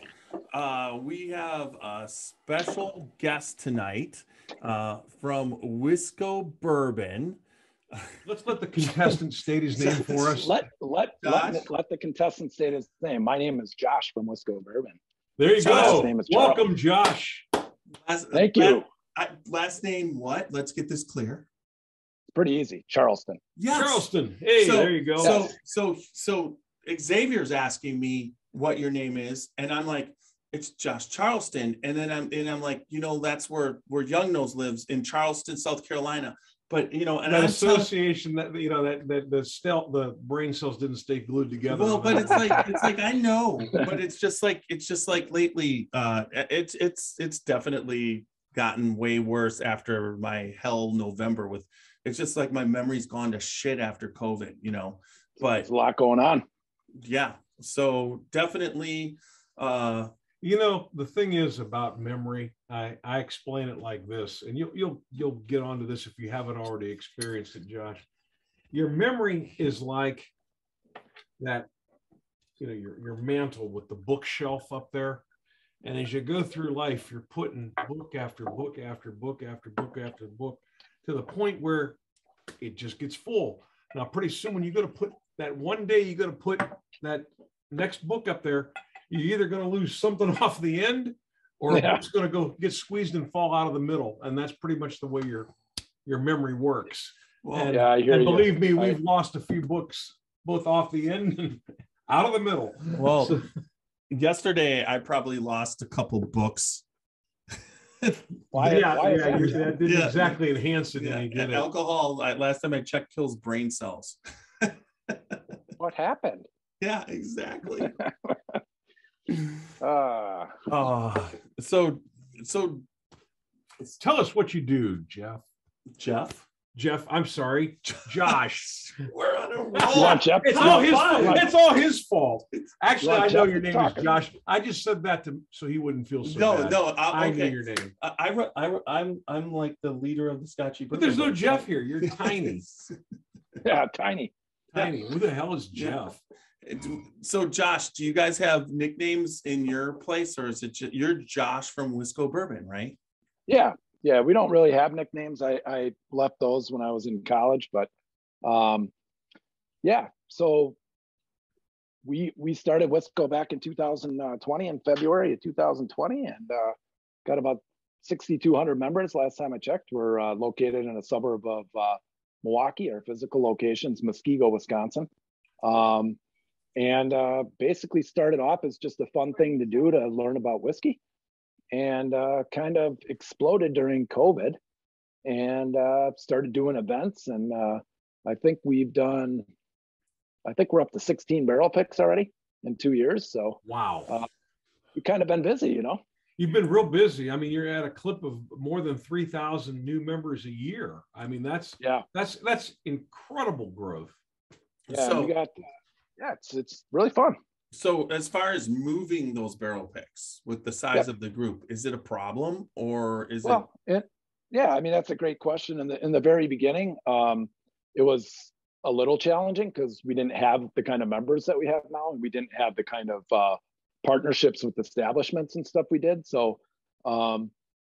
Speaker 2: We have a special guest tonight from WIsco Bourbon.
Speaker 1: Let's let the contestant state his name for us.
Speaker 3: Let the contestant state his name. My name is Josh from WIsco Bourbon.
Speaker 1: There you go.
Speaker 3: Name is
Speaker 1: Welcome, Josh.
Speaker 3: Thank you.
Speaker 2: Last name what? Let's get this clear.
Speaker 3: It's pretty easy. Charleston.
Speaker 2: Yes.
Speaker 1: Charleston. Hey, there you go.
Speaker 2: So Xavier's asking me what your name is, and I'm like, it's Josh Charleston, and then I'm like, that's where Young Nose lives, in Charleston, South Carolina. But and
Speaker 1: that association that the brain cells didn't stay glued together.
Speaker 2: Well, but it's like I know, but it's just like lately, it's definitely gotten way worse after my hell November with. It's just like my memory's gone to shit after COVID, but
Speaker 3: there's a lot going on.
Speaker 2: Yeah. So definitely,
Speaker 1: the thing is about memory, I explain it like this, and you'll get onto this if you haven't already experienced it, Josh. Your memory is like that, your mantle with the bookshelf up there. And as you go through life, you're putting book after book after book after book after book to the point where it just gets full. Now, pretty soon when you're going to put that one day, you're going to put that next book up there, you're either going to lose something off the end or it's going to go get squeezed and fall out of the middle. And that's pretty much the way your your memory works.
Speaker 2: Well,
Speaker 1: And,
Speaker 3: yeah, I hear
Speaker 1: and
Speaker 3: you.
Speaker 1: believe me, we've lost a few books both off the end and out of the middle.
Speaker 2: Well,
Speaker 1: So,
Speaker 2: yesterday I probably lost a couple books.
Speaker 3: Why is that?
Speaker 1: that didn't exactly enhance it.
Speaker 2: Yeah,
Speaker 1: Any, did it?
Speaker 2: alcohol. Last time I checked, kills brain cells.
Speaker 3: What happened?
Speaker 2: Yeah, exactly. So
Speaker 1: Tell us what you do, Jeff.
Speaker 2: Jeff,
Speaker 1: I'm sorry, Josh.
Speaker 2: we're on a
Speaker 3: You
Speaker 2: roll.
Speaker 3: want Jeff?
Speaker 1: It's all his fault.
Speaker 3: Like-
Speaker 1: It's all his fault. Actually,
Speaker 3: Like
Speaker 1: I know
Speaker 3: Jeff
Speaker 1: your name
Speaker 3: talking.
Speaker 1: is Josh. I just said that so he wouldn't feel so bad. I knew
Speaker 2: Okay.
Speaker 1: your name.
Speaker 2: I'm like the leader of the Scotchy.
Speaker 1: But there's no Jeff here. You're tiny.
Speaker 3: Yeah, tiny.
Speaker 1: Tiny. Who the hell is Jeff?
Speaker 2: So, Josh, do you guys have nicknames in your place, or is it you're Josh from WIsco Bourbon, right?
Speaker 3: Yeah, we don't really have nicknames. I left those when I was in college, but yeah. So we started WIsco back in 2020, in February of 2020, and got about 6,200 members last time I checked. We're located in a suburb of Milwaukee. Our physical location's Muskego, Wisconsin. And basically started off as just a fun thing to do to learn about whiskey, and kind of exploded during COVID, and started doing events. And I think we're up to 16 barrel picks already in 2 years. So
Speaker 1: Wow.
Speaker 3: we've kind of been busy, you know.
Speaker 1: You've been real busy. I mean, you're at a clip of more than 3,000 new members a year. I mean, that's incredible growth.
Speaker 3: Yeah,
Speaker 2: So,
Speaker 3: we got it's really fun.
Speaker 2: So as far as moving those barrel picks with the size of the group, is it a problem, or is
Speaker 3: Yeah, I mean, that's a great question. In the very beginning, it was a little challenging because we didn't have the kind of members that we have now, and we didn't have the kind of partnerships with establishments and stuff we did. So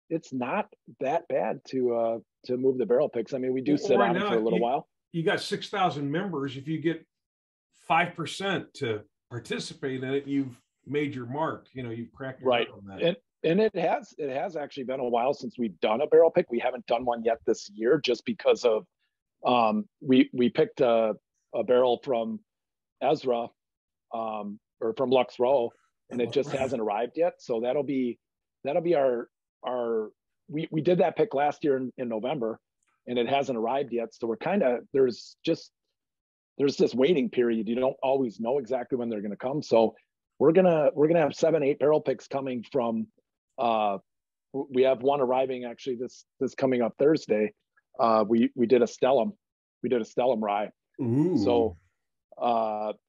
Speaker 3: it's not that bad to move the barrel picks. I mean, we do sit on it for a little while.
Speaker 1: You got 6,000 members. If you get 5% to participate in it, you've made your mark. You know, you've cracked your
Speaker 3: Right.
Speaker 1: mark on that.
Speaker 3: And it has actually been a while since we've done a barrel pick. We haven't done one yet this year, just because of we picked a barrel from Ezra or from Lux Row, and it just hasn't arrived yet. So that'll be our we did that pick last year in November, and it hasn't arrived yet. So we're kind of there's this waiting period. You don't always know exactly when they're going to come. So we're gonna have 7-8 barrel picks coming from. We have one arriving actually this coming up Thursday. We did a Stellum. We did a Stellum rye.
Speaker 2: Ooh.
Speaker 3: So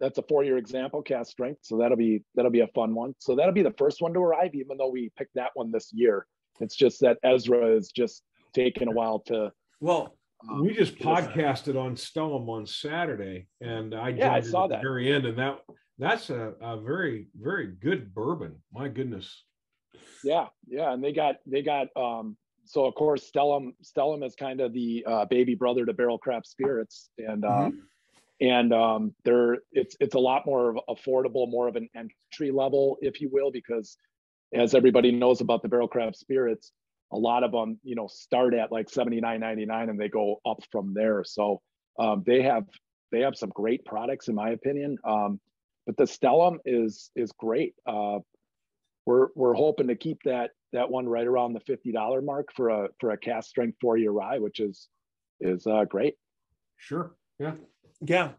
Speaker 3: that's a 4-year example cast strength. So that'll be a fun one. So that'll be the first one to arrive, even though we picked that one this year. It's just that Ezra is just taking a while to.
Speaker 2: Well,
Speaker 1: we just podcasted on Stellum on Saturday, and I
Speaker 3: saw
Speaker 1: at the
Speaker 3: that.
Speaker 1: very end, and that's a very, very good bourbon. My goodness.
Speaker 3: Yeah, and they got so of course Stellum is kind of the baby brother to Barrel Craft Spirits, and it's a lot more affordable, more of an entry level, if you will, because as everybody knows about the Barrel Craft Spirits, a lot of them, you know, start at like $79.99 and they go up from there. So they have some great products, in my opinion. But the Stellum is great. We're hoping to keep that one right around the $50 mark for a cast strength 4-year rye, which is great.
Speaker 1: Sure. Yeah.
Speaker 2: yeah.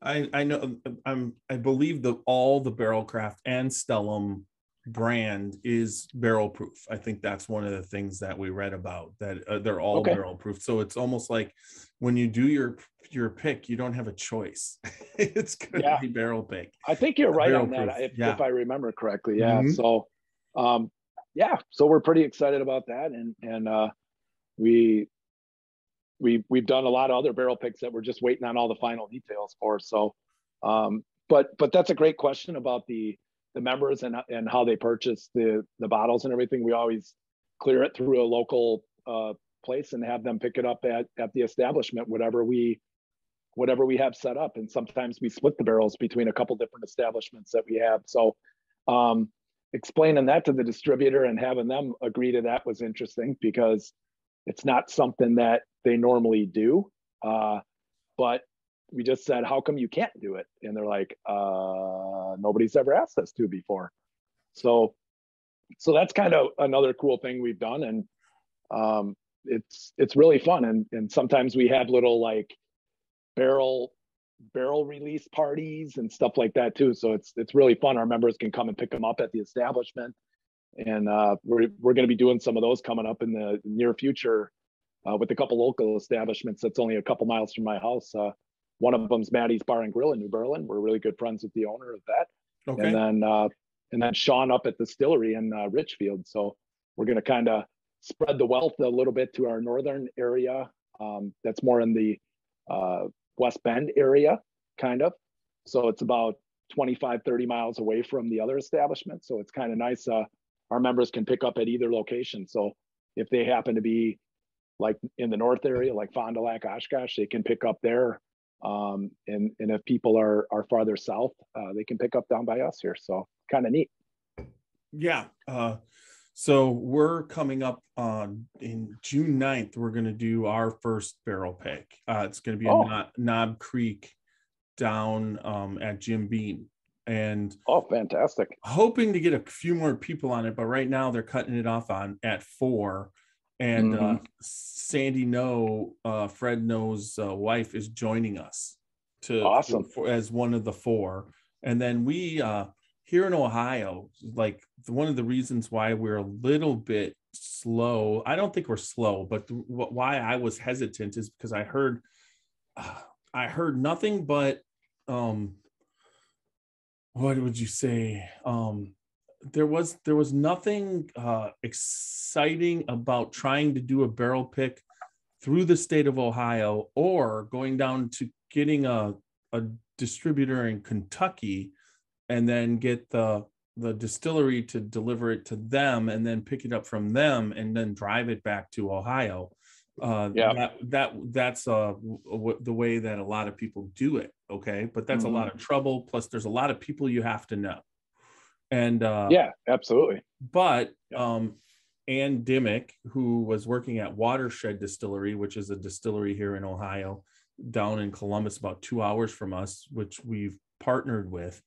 Speaker 2: I know. I believe that all the Barrel Craft and Stellum brand is barrel proof. I think that's one of the things that we read about, that they're all barrel proof. So it's almost like when you do your pick, you don't have a choice. It's going to be barrel pick.
Speaker 3: I think you're right on
Speaker 2: proof.
Speaker 3: that, if I remember correctly. Yeah.
Speaker 2: Mm-hmm.
Speaker 3: So so we're pretty excited about that, and we've done a lot of other barrel picks that we're just waiting on all the final details for. So but that's a great question about the members and how they purchase the bottles and everything. We always clear it through a local place and have them pick it up at the establishment, whatever we have set up. And sometimes we split the barrels between a couple different establishments that we have. So explaining that to the distributor and having them agree to that was interesting, because it's not something that they normally do. But we just said, how come you can't do it? And they're like, nobody's ever asked us to before. So that's kind of another cool thing we've done. And it's really fun. And sometimes we have little like barrel release parties and stuff like that too. So it's really fun. Our members can come and pick them up at the establishment. And we're going to be doing some of those coming up in the near future with a couple local establishments that's only a couple miles from my house. One of them's Maddie's Bar and Grill in New Berlin. We're really good friends with the owner of that. Okay. And then Sean up at the distillery in Richfield. So we're going to kind of spread the wealth a little bit to our northern area. That's more in the West Bend area, kind of. So it's about 25, 30 miles away from the other establishment. So it's kind of nice. Our members can pick up at either location. So if they happen to be like in the north area, like Fond du Lac, Oshkosh, they can pick up there. And if people are farther south, they can pick up down by us here. So kind of neat.
Speaker 2: Yeah. So we're coming up in June 9th, we're going to do our first barrel pick. It's going to be in Knob Creek down at Jim Beam. And
Speaker 3: fantastic.
Speaker 2: Hoping to get a few more people on it, but right now they're cutting it off at 4. And Sandy Fred No's wife is joining us as one of the 4. And then we here in Ohio, like one of the reasons why we're a little bit slow, I don't think we're slow, but why I was hesitant is because I heard nothing but what would you say? There was nothing exciting about trying to do a barrel pick through the state of Ohio or going down to getting a distributor in Kentucky and then get the distillery to deliver it to them and then pick it up from them and then drive it back to Ohio. That's the way that a lot of people do it. Okay. But that's a lot of trouble. Plus there's a lot of people you have to know. And
Speaker 3: absolutely.
Speaker 2: But Ann Dimmick, who was working at Watershed Distillery, which is a distillery here in Ohio, down in Columbus, about 2 hours from us, which we've partnered with,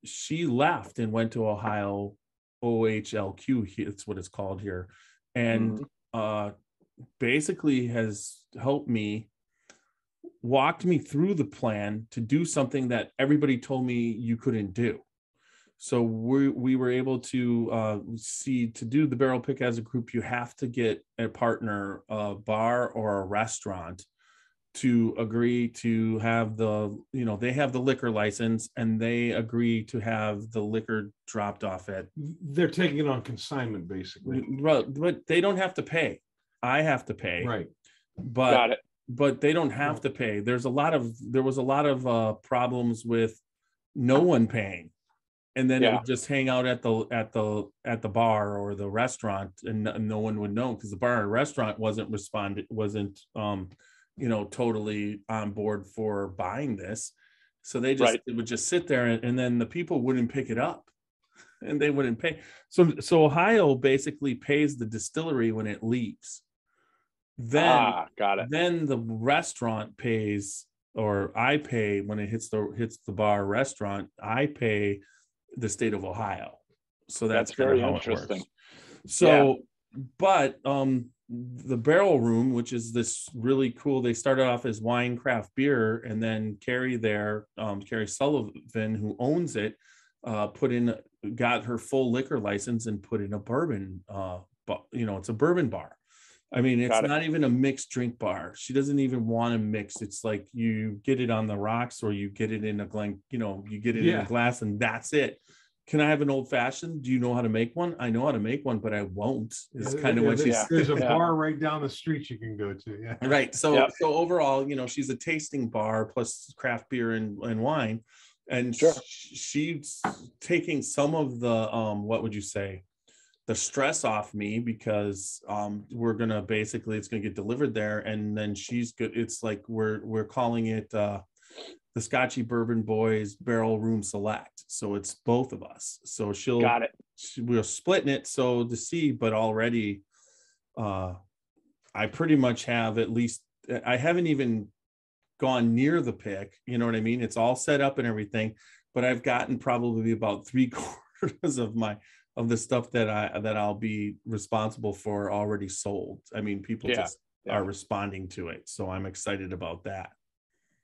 Speaker 2: she left and went to Ohio OHLQ. It's what it's called here, and basically has helped me, walked me through the plan to do something that everybody told me you couldn't do. So we were able to to do the barrel pick as a group. You have to get a partner, a bar or a restaurant, to agree to have they have the liquor license and they agree to have the liquor dropped off at.
Speaker 1: They're taking it on consignment, basically.
Speaker 2: But they don't have to pay. I have to pay.
Speaker 1: Right.
Speaker 2: But
Speaker 3: got it.
Speaker 2: But they don't have to pay. There was a lot of problems with no one paying. And then it would just hang out at the bar or the restaurant, and no one would know because the bar or restaurant wasn't totally on board for buying this. So they just it would just sit there, and then the people wouldn't pick it up, and they wouldn't pay. So Ohio basically pays the distillery when it leaves. Then
Speaker 3: got it.
Speaker 2: Then the restaurant pays, or I pay when it hits the bar or restaurant. I pay the state of Ohio. So that's
Speaker 3: very
Speaker 2: how
Speaker 3: interesting.
Speaker 2: It works. So, but the Barrel Room, which is this really cool, they started off as wine craft beer, and then Carrie Sullivan, who owns it, got her full liquor license and put in a bourbon. It's a bourbon bar. I mean, it's not even a mixed drink bar. She doesn't even want to mix. It's like you get it on the rocks, or you get it in a in a glass, and that's it. Can I have an old fashioned? Do you know how to make one? I know how to make one, but I won't. It's kind of what she's.
Speaker 1: There's a bar right down the street you can go to. Yeah.
Speaker 2: Right. So overall, she's a tasting bar plus craft beer and wine, and she's taking some of the what would you say, the stress off me, because we're gonna basically, it's gonna get delivered there, and then she's good. It's like we're calling it the Scotchy Bourbon Boys Barrel Room Select. So it's both of us. So we're splitting it so to see, but already I pretty much have at least, I haven't even gone near the pick, you know what I mean? It's all set up and everything, but I've gotten probably about 3/4 of the stuff that I'll be responsible for already sold. I mean, people just are responding to it. So I'm excited about that.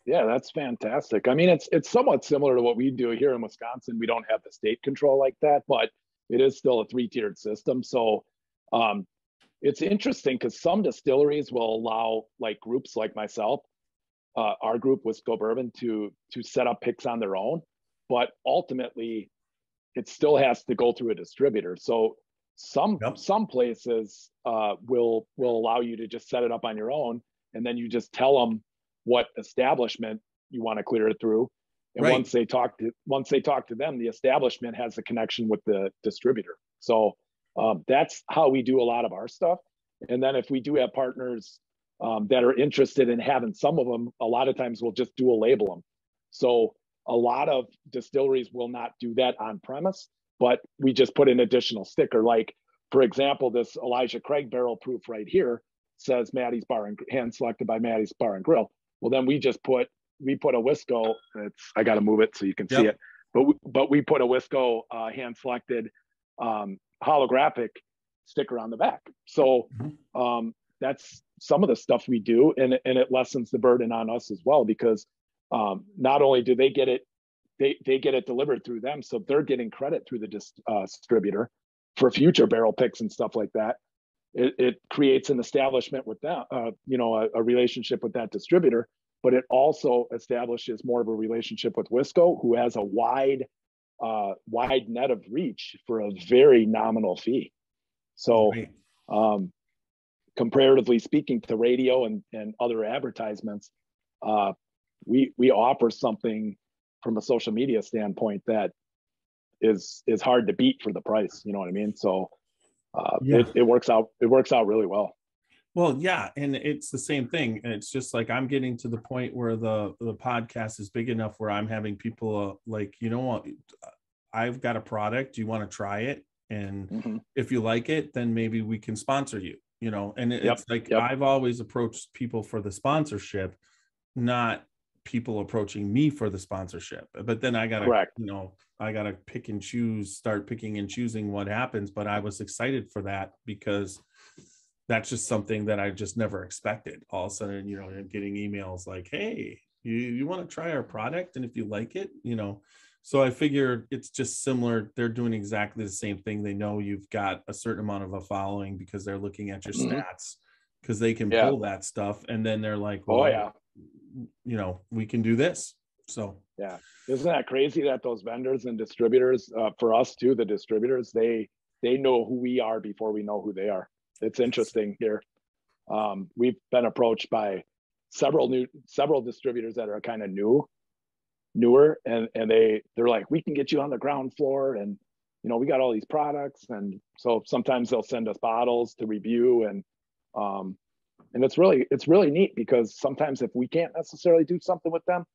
Speaker 3: Yeah, that's fantastic. I mean, it's somewhat similar to what we do here in Wisconsin. We don't have the state control like that, but it is still a 3-tiered system. So it's interesting because some distilleries will allow like groups like myself, our group WIsco Bourbon, to set up picks on their own, but ultimately it still has to go through a distributor. So some places will allow you to just set it up on your own, and then you just tell them what establishment you want to clear it through. And once they talk to them, the establishment has a connection with the distributor. So that's how we do a lot of our stuff. And then if we do have partners that are interested in having some of them, a lot of times we'll just dual label them. So a lot of distilleries will not do that on premise, but we just put an additional sticker. Like, for example, this Elijah Craig barrel proof right here says Maddie's Bar and hand selected by Maddie's Bar and Grill. Well, then we put a WIsco. I got to move it so you can see it. But we put a WIsco hand selected holographic sticker on the back. So that's some of the stuff we do, and it lessens the burden on us as well, because not only do they get it, they get it delivered through them, so they're getting credit through the distributor for future barrel picks and stuff like that. It creates an establishment with that, a relationship with that distributor, but it also establishes more of a relationship with WIsco, who has a wide net of reach for a very nominal fee. So comparatively speaking to radio and other advertisements, we offer something from a social media standpoint that is hard to beat for the price. You know what I mean? So it works out really well.
Speaker 2: Well, yeah, and it's the same thing. And it's just like I'm getting to the point where the podcast is big enough where I'm having people like, you know what, I've got a product. Do you want to try it? And if you like it, then maybe we can sponsor you, you know? And it's I've always approached people for the sponsorship, not people approaching me for the sponsorship. But then I got to, I got to start picking and choosing what happens. But I was excited for that because that's just something that I just never expected. All of a sudden, you know, getting emails like, hey, you want to try our product? And if you like it, you know, so I figured it's just similar. They're doing exactly the same thing. They know you've got a certain amount of a following because they're looking at your stats, because they can pull that stuff. And then they're like, well, you know, we can do this. So, yeah.
Speaker 3: Isn't that crazy that those vendors and distributors, for us too, the distributors, they know who we are before we know who they are. It's interesting here. We've been approached by several distributors that are kind of newer, and they're like, we can get you on the ground floor, and you know, we got all these products. And so sometimes they'll send us bottles to review, and it's really neat, because sometimes if we can't necessarily do something with them,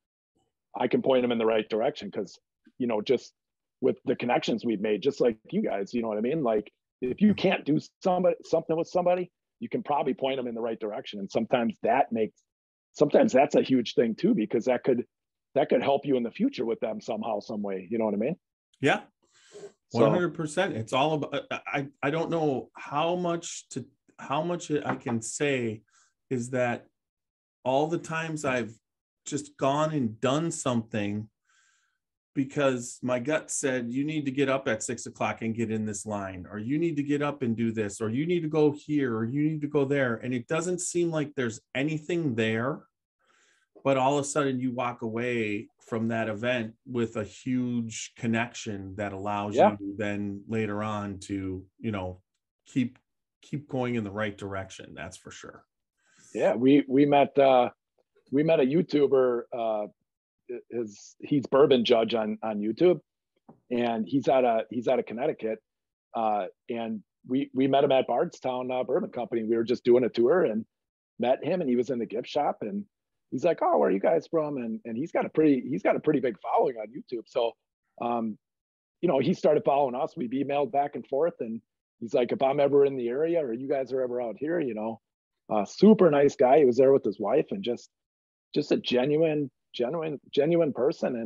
Speaker 3: I can point them in the right direction, because, you know, just with the connections we've made, just like you guys, you know what I mean? Like, if you can't do something with somebody, you can probably point them in the right direction. And sometimes that's a huge thing too, because that could help you in the future with them somehow, some way. You know what I mean?
Speaker 2: Yeah. 100%. It's all about, I don't know how much I can say is that all the times I've just gone and done something because my gut said, you need to get up at 6 o'clock and get in this line, or you need to get up and do this, or you need to go here, or you need to go there. And it doesn't seem like there's anything there, but all of a sudden you walk away from that event with a huge connection that allows you then later on to, you know, keep going in the right direction. That's for sure.
Speaker 3: Yeah. We met a YouTuber, he's bourbon judge on YouTube, and he's out of Connecticut, and we met him at Bardstown Bourbon Company. We were just doing a tour and met him, and he was in the gift shop, and he's like, oh, where are you guys from? And he's got a pretty big following on YouTube. So you know, he started following us. We've emailed back and forth, and he's like, if I'm ever in the area, or you guys are ever out here, you know, Super nice guy. He was there with his wife, and just a genuine person.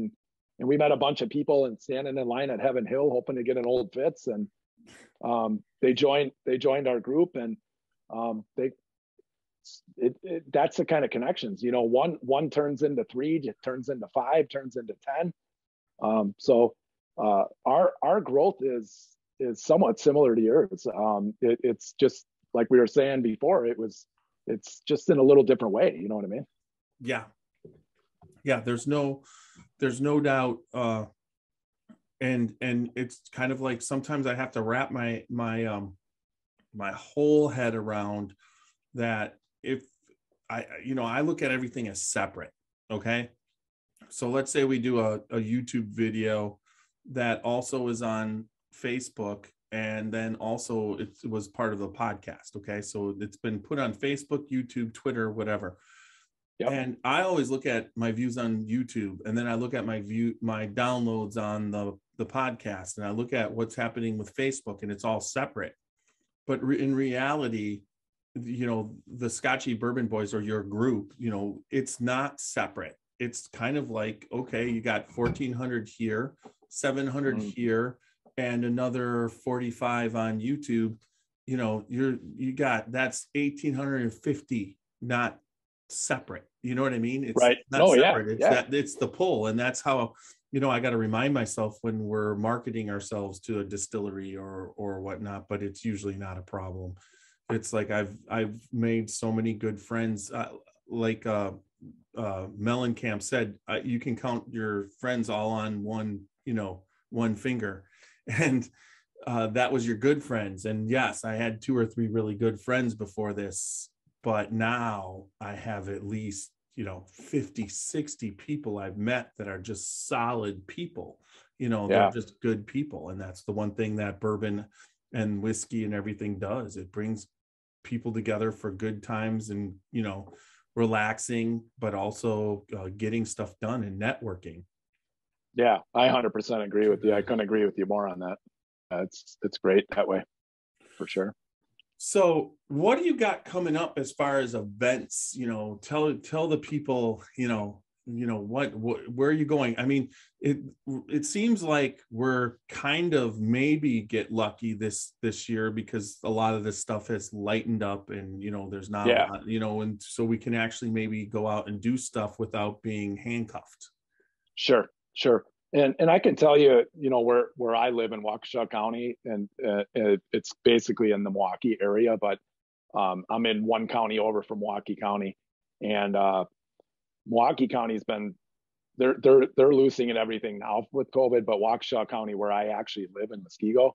Speaker 3: And we met a bunch of people and standing in line at Heaven Hill, hoping to get an Old Fitz. And they joined our group, and that's the kind of connections, one turns into 3, turns into 5, turns into 10. So our growth is somewhat similar to yours. It's just like we were saying before, it's just in a little different way. You know what I mean?
Speaker 2: Yeah. There's no doubt. And it's kind of like, sometimes I have to wrap my whole head around that. If I look at everything as separate. Okay. So let's say we do a YouTube video that also is on Facebook, and then also it was part of the podcast. Okay. So it's been put on Facebook, YouTube, Twitter, whatever. Yep. And I always look at my views on YouTube, and then I look at my downloads on the podcast, and I look at what's happening with Facebook, and it's all separate. But in reality, the Scotchy Bourbon Boys, or your group, it's not separate. It's kind of like, okay, you got 1,400 here, 700 here, and another 45 on YouTube. You got, that's 1,850, not separate. You know what I mean? It's
Speaker 3: right.
Speaker 2: Not separate. It's the pull. And that's how, I got to remind myself when we're marketing ourselves to a distillery or whatnot, but it's usually not a problem. It's like I've made so many good friends. Like Mellencamp said, you can count your friends all on one finger, and that was your good friends. And yes, I had 2 or 3 really good friends before this, but now I have at least 50, 60 people I've met that are just solid people. They're just good people, and that's the one thing that bourbon and whiskey and everything does. It brings people together for good times and relaxing, but also getting stuff done and networking.
Speaker 3: Yeah, I 100% agree with you. I couldn't agree with you more on that. It's great that way, for sure.
Speaker 2: So what do you got coming up as far as events? Tell the people, where are you going? I mean, it seems like we're kind of maybe get lucky this year, because a lot of this stuff has lightened up, and there's not a lot, and so we can actually maybe go out and do stuff without being handcuffed. Sure.
Speaker 3: And I can tell you, where I live in Waukesha County, and it's basically in the Milwaukee area, but I'm in one county over from Milwaukee County, and Milwaukee County's been, they're loosing and everything now with COVID, but Waukesha County, where I actually live in Muskego,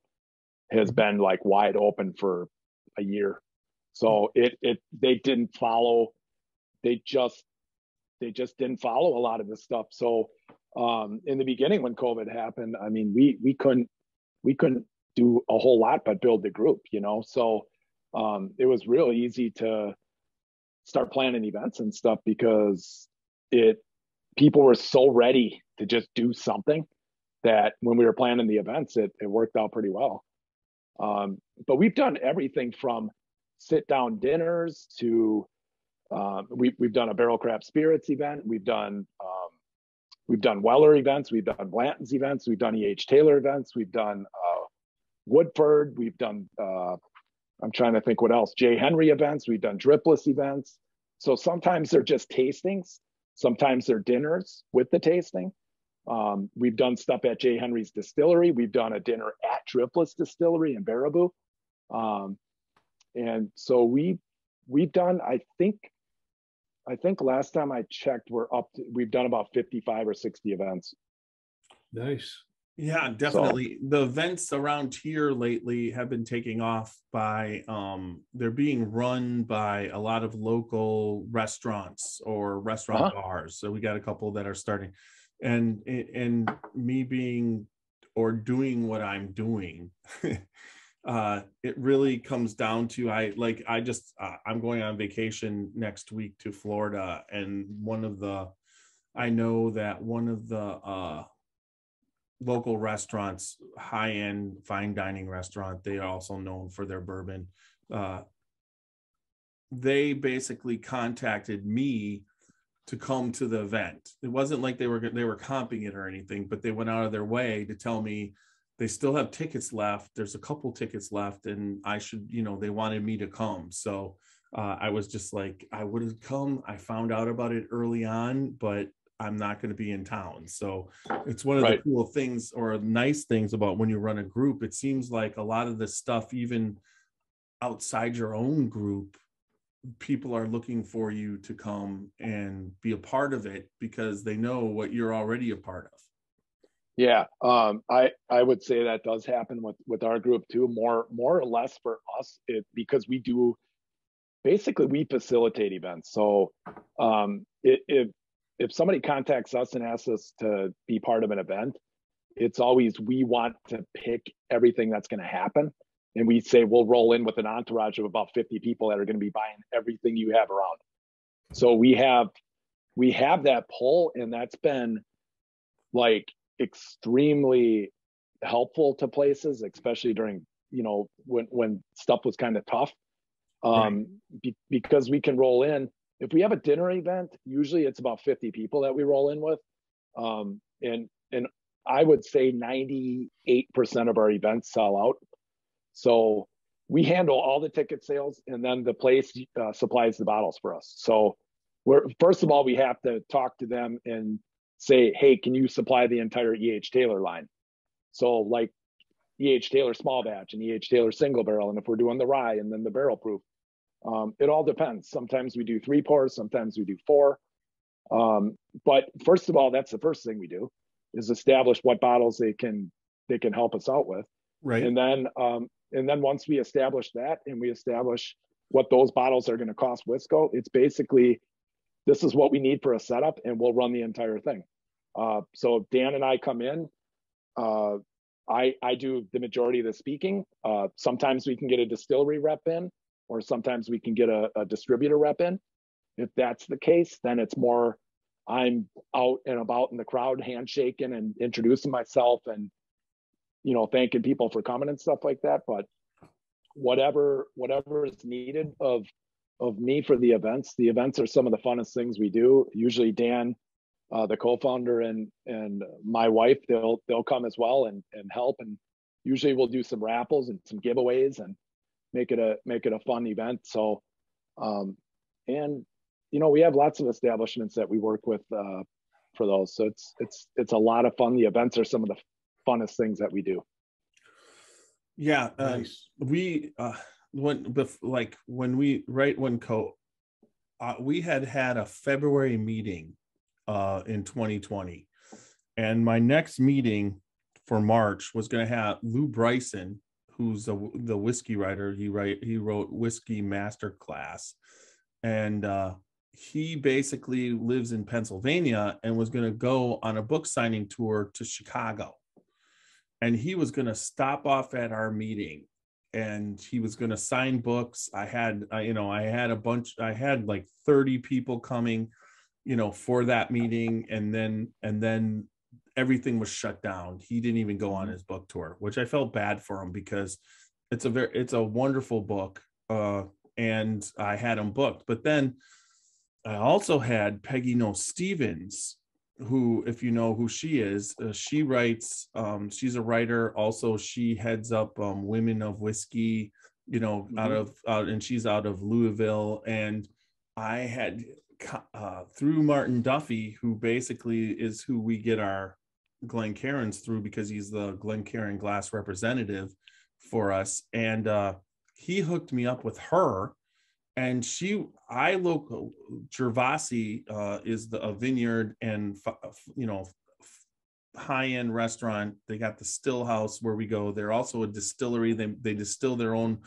Speaker 3: has been like wide open for a year. So they didn't follow, they just didn't follow a lot of this stuff. So in the beginning, when COVID happened, I mean, we couldn't do a whole lot but build the group, so it was real easy to start planning events and stuff, because people were so ready to just do something that when we were planning the events, it worked out pretty well. But we've done everything from sit down dinners to we've done a barrel craft spirits event. We've done Weller events. We've done Blanton's events. We've done E.H. Taylor events. We've done Woodford. We've done, I'm trying to think what else, J. Henry events. We've done dripless events. So sometimes they're just tastings. Sometimes they're dinners with the tasting. We've done stuff at J. Henry's distillery. We've done a dinner at Dripless Distillery in Baraboo. And so we've done, I think last time I checked, we've done about 55 or 60 events.
Speaker 1: Nice.
Speaker 2: Yeah, definitely. So, the events around here lately have been taking off by, they're being run by a lot of local restaurants or restaurant bars. So we got a couple that are starting, and me being or doing what I'm doing, it really comes down to, I'm going on vacation next week to Florida, and I know that one of the local restaurants, high-end fine dining restaurant, they are also known for their bourbon. they basically contacted me to come to the event. It wasn't like they were comping it or anything, but they went out of their way to tell me they still have tickets left. There's a couple tickets left, and I should, they wanted me to come. So I was just like, I would have come. I found out about it early on, but I'm not going to be in town. So it's one of the cool things or nice things about when you run a group. It seems like a lot of this stuff, even outside your own group, people are looking for you to come and be a part of it because they know what you're already a part of.
Speaker 3: Yeah, I would say that does happen with our group too, more or less for us, because we facilitate events. So if somebody contacts us and asks us to be part of an event, it's always, we want to pick everything that's going to happen. And we say, we'll roll in with an entourage of about 50 people that are going to be buying everything you have around. So we have that pull, and that's been like extremely helpful to places, especially during, when stuff was kind of tough. Because we can roll in. If we have a dinner event, usually it's about 50 people that we roll in with. And I would say 98% of our events sell out. So we handle all the ticket sales, and then the place supplies the bottles for us. So first of all, we have to talk to them and say, hey, can you supply the entire E.H. Taylor line? So like E.H. Taylor small batch and E.H. Taylor single barrel. And if we're doing the rye and then the barrel proof, it all depends. Sometimes we do 3 pours, sometimes we do 4. But first of all, that's the first thing we do, is establish what bottles they can help us out with.
Speaker 2: Right.
Speaker 3: And then once we establish that, and we establish what those bottles are going to cost WIsco, it's basically, this is what we need for a setup, and we'll run the entire thing. So Dan and I come in. I do the majority of the speaking. Sometimes we can get a distillery rep in, or sometimes we can get a distributor rep in. If that's the case, then it's more, I'm out and about in the crowd, handshaking and introducing myself and, thanking people for coming and stuff like that. But whatever is needed of me for the events are some of the funnest things we do. Usually Dan, the co-founder, and my wife, they'll come as well and help. And usually we'll do some raffles and some giveaways and make it a fun event. So, and we have lots of establishments that we work with for those. So it's a lot of fun. The events are some of the funnest things that we do.
Speaker 2: Yeah.
Speaker 1: Nice.
Speaker 2: We had a February meeting in 2020, and my next meeting for March was going to have Lou Bryson, who's the whiskey writer. He wrote Whiskey Masterclass, and he basically lives in Pennsylvania and was going to go on a book signing tour to Chicago, and he was going to stop off at our meeting, and he was going to sign books. I had like 30 people coming, for that meeting, and then everything was shut down. He didn't even go on his book tour, which I felt bad for him, because it's a wonderful book, and I had him booked. But then I also had Peggy No Stevens, who, if you know who she is, she writes, she's a writer. Also, she heads up Women of Whiskey, and she's out of Louisville. And I had, through Martin Duffy, who basically is who we get our Glencairns through, because he's the Glencairn glass representative for us. And he hooked me up with her. And Gervasi is a vineyard and, high-end restaurant. They got the Still House where we go. They're also a distillery. They distill their own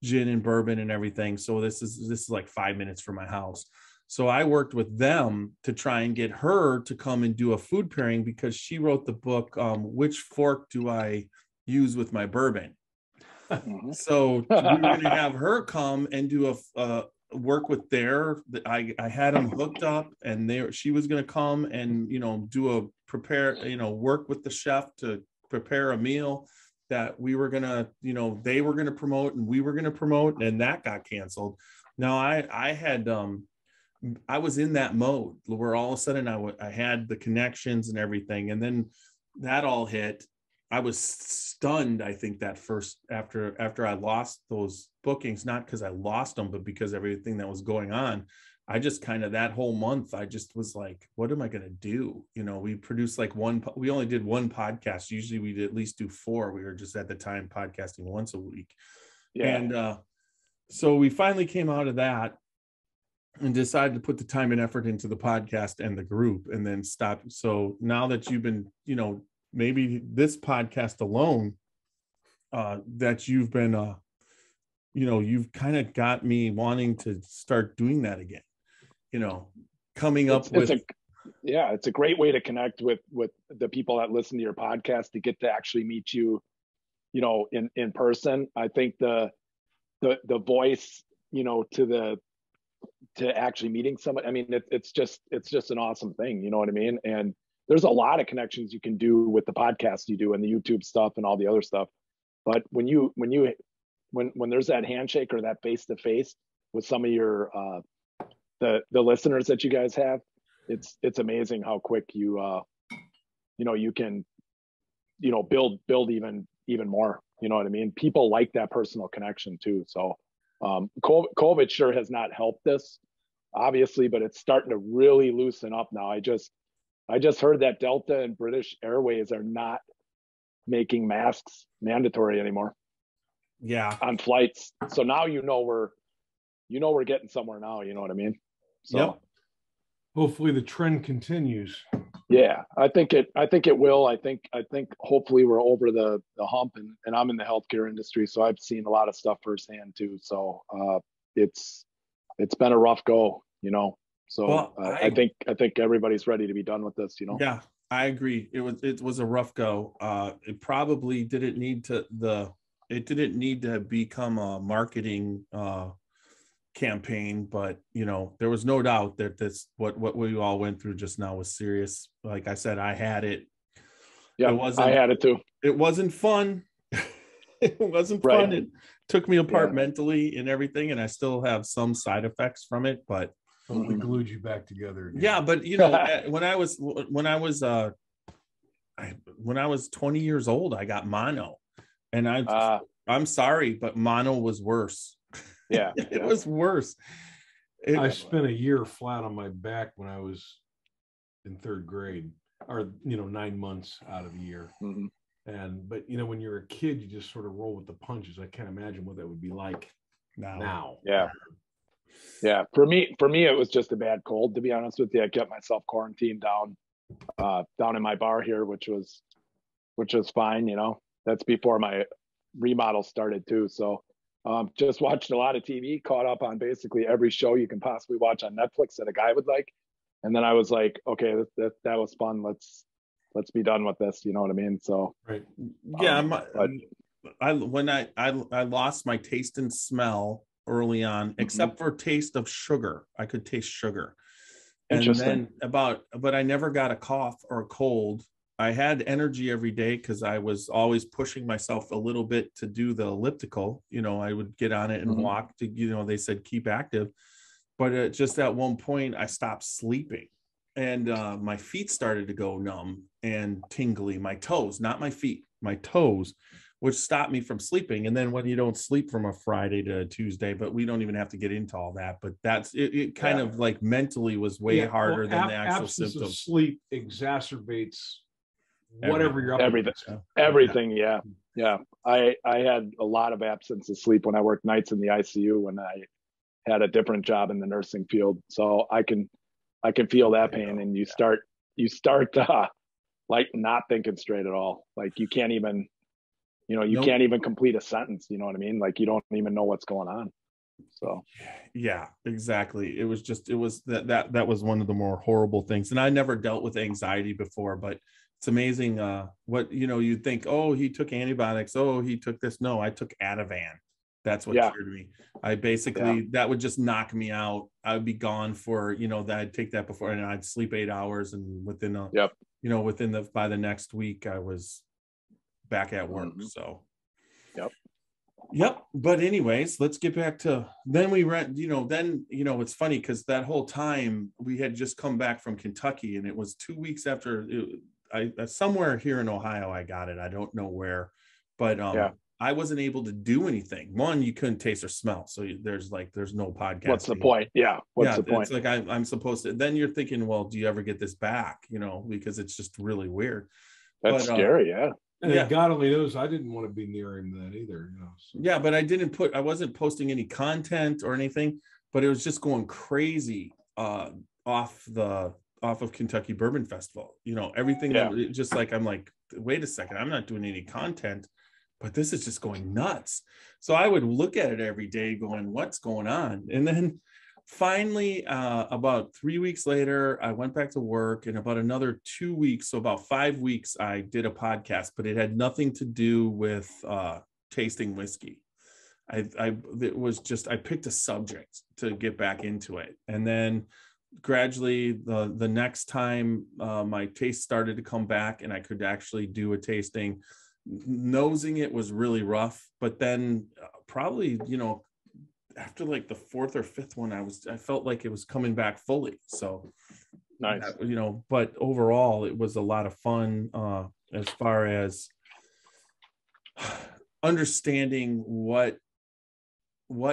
Speaker 2: gin and bourbon and everything. So this is like 5 minutes from my house. So I worked with them to try and get her to come and do a food pairing, because she wrote the book, Which Fork Do I Use with My Bourbon? So we were going to have her come and do a work with I had them hooked up, and she was going to come and, work with the chef to prepare a meal that we were going to, they were going to promote and we were going to promote, and that got canceled. No, I had I was in that mode where all of a sudden I had the connections and everything, and then that all hit. I was stunned. I think that first after I lost those bookings, not because I lost them, but because everything that was going on. I just kind of that whole month, I just was like, what am I going to do? You know, we produced like we only did one podcast. Usually we'd at least do 4. We were just at the time podcasting once a week. Yeah. And so we finally came out of that and decided to put the time and effort into the podcast and the group, and then stop. So now that you've been, you know, maybe this podcast alone, that you've been, you know, you've kind of got me wanting to start doing that again. You know, coming up with
Speaker 3: it's a great way to connect with the people that listen to your podcast, to get to actually meet you, you know, in person. I think the voice, you know, to actually meeting someone, I mean, it's just an awesome thing, you know what I mean? And there's a lot of connections you can do with the podcast you do and the YouTube stuff and all the other stuff. But when there's that handshake or that face to face with some of your the listeners that you guys have, it's amazing how quick you know, you can, you know, build even more, you know what I mean? People like that personal connection too. So COVID sure has not helped this, obviously, but it's starting to really loosen up now. I just heard that Delta and British Airways are not making masks mandatory anymore.
Speaker 2: Yeah, on
Speaker 3: flights. So now we're getting somewhere now, you know what I mean? So
Speaker 2: yep.
Speaker 1: Hopefully the trend continues.
Speaker 3: Yeah, I think it will. I think hopefully we're over the hump, and I'm in the healthcare industry, so I've seen a lot of stuff firsthand too. So it's been a rough go, you know. So well, I think everybody's ready to be done with this, you know.
Speaker 2: Yeah, I agree. It was a rough go. It probably didn't need to become a marketing campaign, but you know, there was no doubt that this what we all went through just now was serious. Like I said, I had it.
Speaker 3: Yeah, I had it too.
Speaker 2: It wasn't fun. It wasn't fun. It took me apart mentally and everything, and I still have some side effects from it, but
Speaker 1: we glued you back together again.
Speaker 2: Yeah, but you know, when I was 20 years old, I got mono, and I'm sorry, but mono was worse.
Speaker 3: Yeah,
Speaker 2: it was worse.
Speaker 1: I spent a year flat on my back when I was in 3rd grade, or 9 months out of the year.
Speaker 3: Mm-hmm.
Speaker 1: But you know, when you're a kid, you just sort of roll with the punches. I can't imagine what that would be like now.
Speaker 3: Yeah. For me, it was just a bad cold, to be honest with you. I kept myself quarantined down in my bar here, which was fine. You know, that's before my remodel started too. So just watched a lot of TV, caught up on basically every show you can possibly watch on Netflix that a guy would like. And then I was like, okay, that was fun. Let's be done with this. You know what I mean? So
Speaker 1: right.
Speaker 2: Yeah. When I lost my taste and smell early on, except for taste of sugar. I could taste sugar. And then but I never got a cough or a cold. I had energy every day because I was always pushing myself a little bit to do the elliptical. You know, I would get on it and walk to, you know, they said keep active. But just at one point I stopped sleeping, and my feet started to go numb and tingly. My toes, not my feet, my toes, which stopped me from sleeping. And then when you don't sleep from a Friday to a Tuesday, but we don't even have to get into all that, but that's it kind of like mentally was way harder than the actual symptoms.
Speaker 1: Of sleep exacerbates whatever you're up
Speaker 3: everything. Yeah. I had a lot of absence of sleep when I worked nights in the ICU when I had a different job in the nursing field. So I can feel that pain, and you start like not thinking straight at all. Like you can't even, you know, can't even complete a sentence. You know what I mean? Like you don't even know what's going on. So
Speaker 2: yeah, exactly. It was that was one of the more horrible things. And I never dealt with anxiety before, but it's amazing what, you know, you'd think, oh, he took antibiotics. Oh, he took this. No, I took Ativan. That's what cured me. I basically, that would just knock me out. I would be gone for, you know, that I'd take that before, and I'd sleep 8 hours, and by the next week I was back at work. So Yep. But anyways, let's get back to then we rent, it's funny because that whole time we had just come back from Kentucky, and it was 2 weeks after I somewhere here in Ohio, I got it. I don't know where, but I wasn't able to do anything. One, you couldn't taste or smell. So there's no podcast.
Speaker 3: What's the point? Yeah. What's the point?
Speaker 2: It's like I'm supposed to, then you're thinking, well, do you ever get this back? Because it's just really weird.
Speaker 3: That's scary. Yeah.
Speaker 1: And God only knows I didn't want to be near him then either. So.
Speaker 2: Yeah, but I wasn't posting any content or anything, but it was just going crazy off of Kentucky Bourbon Festival. Everything just like, I'm like, wait a second, I'm not doing any content, but this is just going nuts. So I would look at it every day going, what's going on? And then finally, about 3 weeks later, I went back to work, and about another 2 weeks, so about 5 weeks, I did a podcast, but it had nothing to do with tasting whiskey. It was just, I picked a subject to get back into it. And then gradually the next time my taste started to come back and I could actually do a tasting, nosing it was really rough. But then probably, after like the fourth or fifth one, I felt like it was coming back fully. So
Speaker 3: nice,
Speaker 2: but overall it was a lot of fun as far as understanding what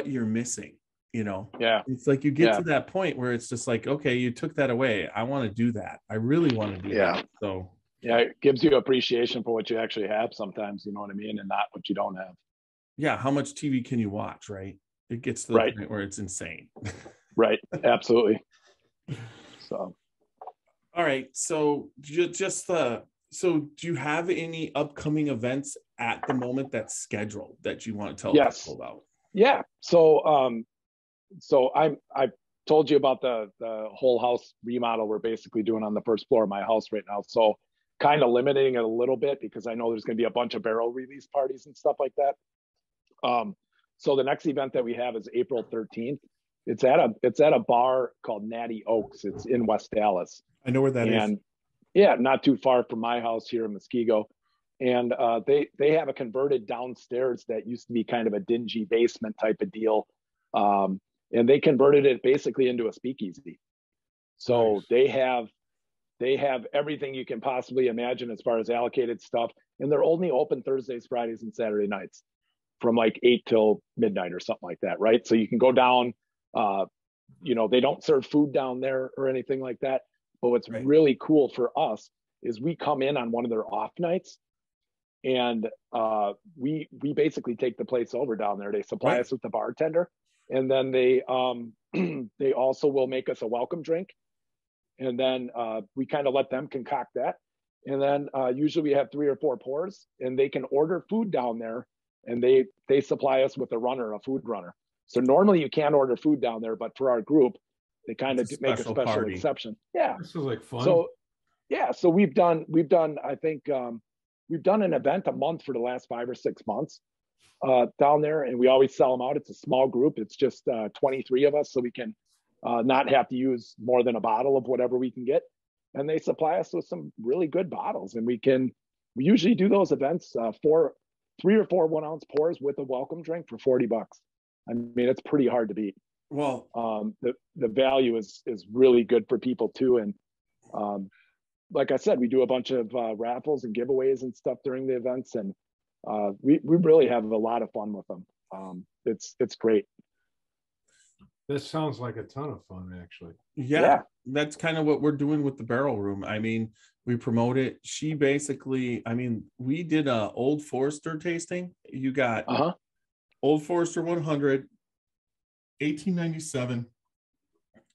Speaker 2: you're missing. It's like you get to that point where it's just like, okay, you took that away. I want to do that. I really want to do that. So
Speaker 3: it gives you appreciation for what you actually have sometimes, you know what I mean? And not what you don't have.
Speaker 2: Yeah. How much TV can you watch? Right. It gets to the point where it's insane.
Speaker 3: Right. Absolutely. So.
Speaker 2: All right. So so do you have any upcoming events at the moment that's scheduled that you want to tell people about?
Speaker 3: Yeah. So I told you about the whole house remodel we're basically doing on the first floor of my house right now. So kind of limiting it a little bit because I know there's going to be a bunch of barrel release parties and stuff like that. So the next event that we have is April 13th. It's at a bar called Natty Oaks. It's in West Dallas.
Speaker 2: I know where that is.
Speaker 3: And yeah, not too far from my house here in Muskego. And they have a converted downstairs that used to be kind of a dingy basement type of deal. And they converted it basically into a speakeasy. So nice. They have everything you can possibly imagine as far as allocated stuff. And they're only open Thursdays, Fridays, and Saturday nights from like 8 till midnight or something like that, right? So you can go down, they don't serve food down there or anything like that. But what's really cool for us is we come in on one of their off nights, and we basically take the place over down there. They supply us with the bartender, and then they they also will make us a welcome drink, and then we kind of let them concoct that, and then usually we have 3 or 4 pours, and they can order food down there, and they supply us with a food runner. So normally you can't order food down there, but for our group, they kind of make a special exception. Yeah,
Speaker 1: this is like fun.
Speaker 3: So yeah, so we've done I think we've done an event a month for the last 5 or 6 months down there, and we always sell them out. It's a small group. It's just 23 of us, so we can not have to use more than a bottle of whatever we can get. And they supply us with some really good bottles, and we usually do those events 3 or 4 1-ounce pours with a welcome drink for $40. I mean, it's pretty hard to beat.
Speaker 2: Well,
Speaker 3: the value is really good for people too. And like I said, we do a bunch of raffles and giveaways and stuff during the events, and we really have a lot of fun with them. It's great.
Speaker 1: This sounds like a ton of fun, actually.
Speaker 2: Yeah, that's kind of what we're doing with the Barrel Room. I mean, we promote it. She basically, we did a Old Forester tasting. You got Old Forester 100, 1897,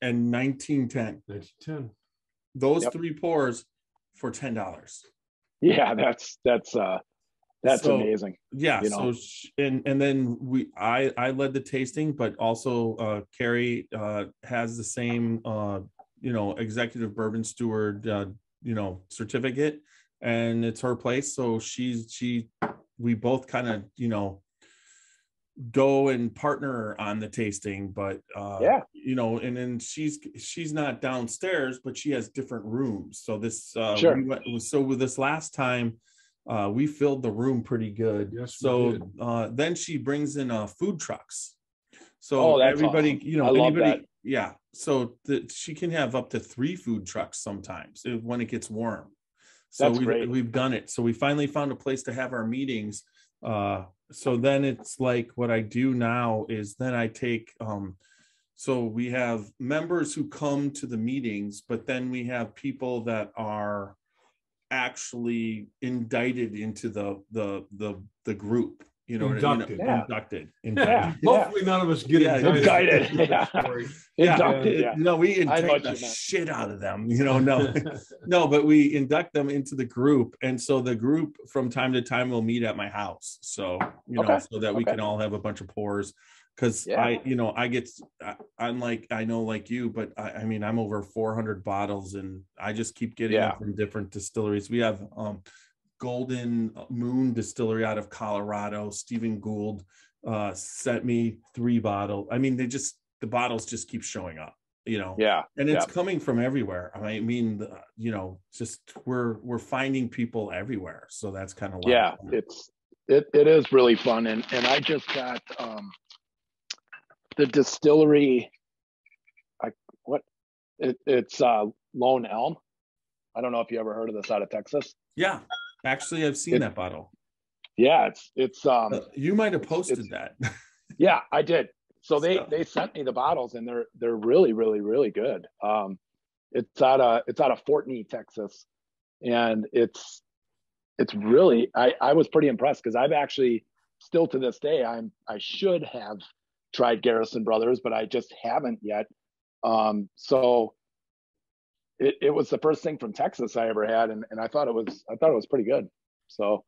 Speaker 2: and 1910.
Speaker 1: 1910.
Speaker 2: Those 3 pours for $10.
Speaker 3: Yeah, that's amazing.
Speaker 2: Yeah. So and then I led the tasting, but also Carrie has the same executive bourbon steward certificate, and it's her place. So we both kind of go and partner on the tasting, but and then she's not downstairs, but she has different rooms. So this with this last time we filled the room pretty good.
Speaker 1: Yes,
Speaker 2: so then she brings in food trucks.
Speaker 3: Oh,
Speaker 2: So
Speaker 3: that's
Speaker 2: everybody,
Speaker 3: awesome.
Speaker 2: you know,
Speaker 3: I love
Speaker 2: anybody,
Speaker 3: that.
Speaker 2: yeah. So she can have up to 3 food trucks sometimes when it gets warm. So
Speaker 3: That's great.
Speaker 2: we've done it. So we finally found a place to have our meetings. So then it's like what I do now is then I take, so we have members who come to the meetings, but then we have people that are actually indicted into the group. You know,
Speaker 1: Inducted.
Speaker 2: Inducted.
Speaker 1: Hopefully none of us get
Speaker 3: indicted.
Speaker 2: No, we indict the shit out of them. You know, no, but we induct them into the group, and so the group from time to time will meet at my house. So you know, so that we can all have a bunch of pours. Because I'm like, I know like you, but I mean, I'm over 400 bottles, and I just keep getting them from different distilleries. We have Golden Moon Distillery out of Colorado. Stephen Gould sent me 3 bottles. I mean, the bottles just keep showing up, you know.
Speaker 3: Yeah.
Speaker 2: And it's coming from everywhere. I mean, you know, just we're finding people everywhere. So that's kind of
Speaker 3: it is really fun. And I just got the distillery. It's Lone Elm. I don't know if you ever heard of this out of Texas.
Speaker 2: Yeah. Actually, I've seen that bottle.
Speaker 3: Yeah, it's
Speaker 2: you might have posted that.
Speaker 3: Yeah, I did. So they sent me the bottles, and they're really, really, really good. It's out of Fort Meade, Texas, and it's really I was pretty impressed because I've actually still to this day I should have tried Garrison Brothers, but I just haven't yet. So it was the first thing from Texas I ever had, and I thought it was pretty good. So,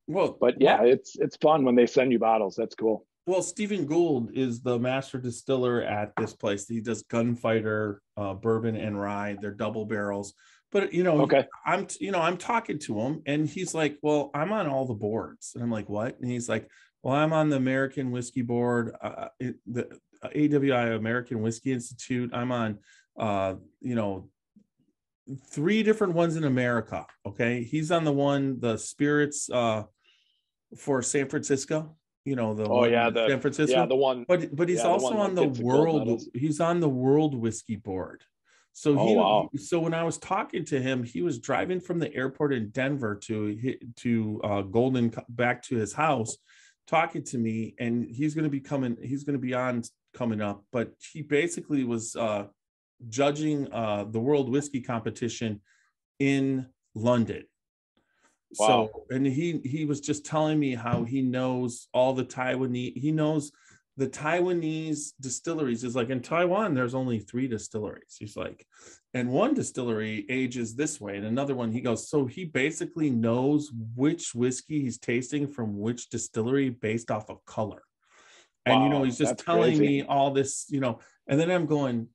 Speaker 3: it's fun when they send you bottles. That's cool.
Speaker 2: Well, Stephen Gould is the master distiller at this place. He does Gunfighter, bourbon and rye. They're double barrels. But you know, I'm talking to him, and he's like, "Well, I'm on all the boards," and I'm like, "What?" And he's like, "Well, I'm on the American Whiskey Board, the AWI American Whiskey Institute. I'm on." 3 different ones in America. Okay. He's on the spirits for San Francisco, you know, San Francisco.
Speaker 3: Yeah, the one.
Speaker 2: But he's also on the world. He's on the World Whiskey Board. So so when I was talking to him, he was driving from the airport in Denver to Golden back to his house, talking to me, and he's going to be on coming up, but he basically was judging the World Whiskey Competition in London. Wow. So, and he was just telling me how he knows all the Taiwanese distilleries. Is like in Taiwan, there's only 3 distilleries. He's like, and one distillery ages this way, and another one, he goes, so he basically knows which whiskey he's tasting from which distillery based off of color. And, you know, he's just telling me all this, you know, and then I'm going,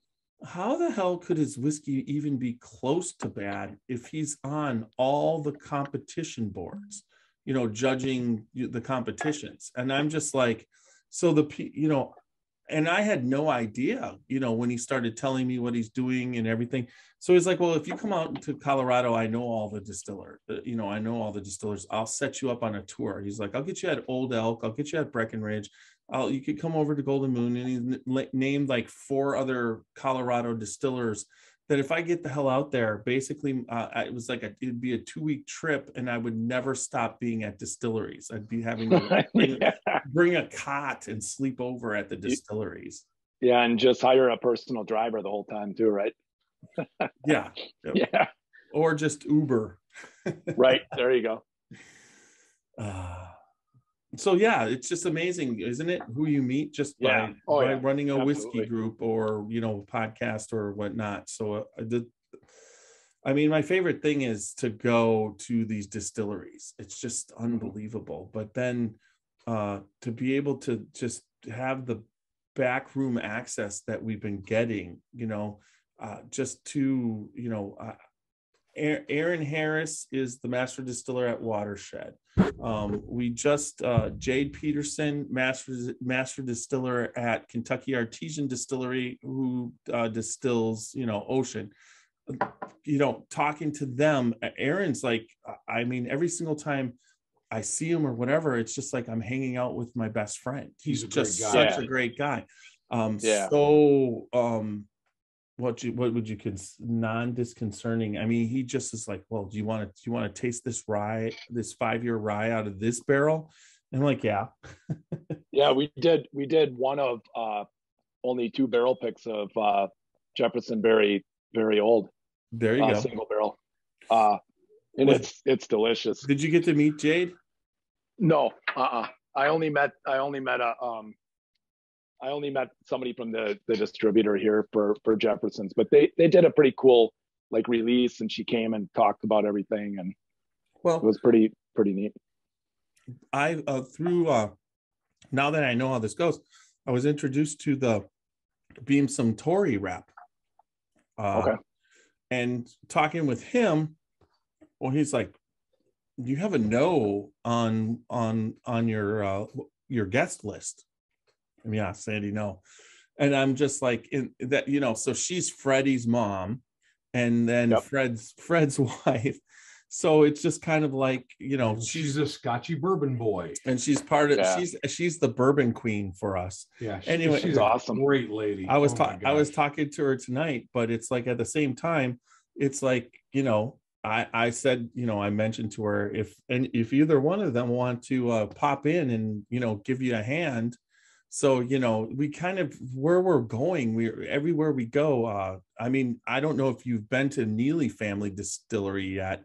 Speaker 2: how the hell could his whiskey even be close to bad if he's on all the competition boards, you know, judging the competitions? And I'm just like, and I had no idea, you know, when he started telling me what he's doing and everything. So he's like, well, if you come out to Colorado, I know all the distillers, I'll set you up on a tour. He's like, I'll get you at Old Elk. I'll get you at Breckenridge. You could come over to Golden Moon. And he named like 4 other Colorado distillers that if I get the hell out there, basically it was like it'd be a 2-week trip, and I would never stop being at distilleries. I'd be having to bring a cot and sleep over at the distilleries.
Speaker 3: Yeah, and just hire a personal driver the whole time too, right?
Speaker 2: Yeah. Or just Uber.
Speaker 3: Right, there you go.
Speaker 2: So yeah, it's just amazing, isn't it? Who you meet just by running a whiskey group or, you know, podcast or whatnot. So I mean, my favorite thing is to go to these distilleries. It's just unbelievable. But then to be able to just have the backroom access that we've been getting, you know, just to, you know, Aaron Harris is the master distiller at Watershed. We just Jade Peterson, master distiller at Kentucky Artesian Distillery, who distills, you know, Ocean. talking to them, Aaron's like, I mean, every single time I see him or whatever, it's just like I'm hanging out with my best friend. He's just such a great guy. What would you consider non-disconcerting? I mean, he just is like, well, do you want to taste this rye, this 5-year rye out of this barrel? And I'm like, yeah.
Speaker 3: Yeah, we did one of only 2 barrel picks of Jefferson very old.
Speaker 2: There you go.
Speaker 3: Single barrel. And it's delicious.
Speaker 2: Did you get to meet Jade?
Speaker 3: No. I only met somebody from the distributor here for Jefferson's, but they did a pretty cool like release, and she came and talked about everything, and it was pretty neat.
Speaker 2: Through now that I know how this goes, I was introduced to the Beam Some Tory wrap.
Speaker 3: Okay.
Speaker 2: And talking with him, well, he's like, you have a no on your guest list. And yeah, Sandy, no. And I'm just like, in that, so she's Freddie's mom, and then Fred's wife. So it's just kind of like,
Speaker 1: she's a Scotchy bourbon boy,
Speaker 2: and she's part of she's the bourbon queen for us.
Speaker 1: Yeah.
Speaker 2: Anyway,
Speaker 1: she's awesome, great lady.
Speaker 2: I was talking to her tonight, but it's like at the same time, it's like, I said, I mentioned to her, if either one of them want to pop in and give you a hand. So, we kind of, where we're going, everywhere we go. I mean, I don't know if you've been to Neely Family Distillery yet,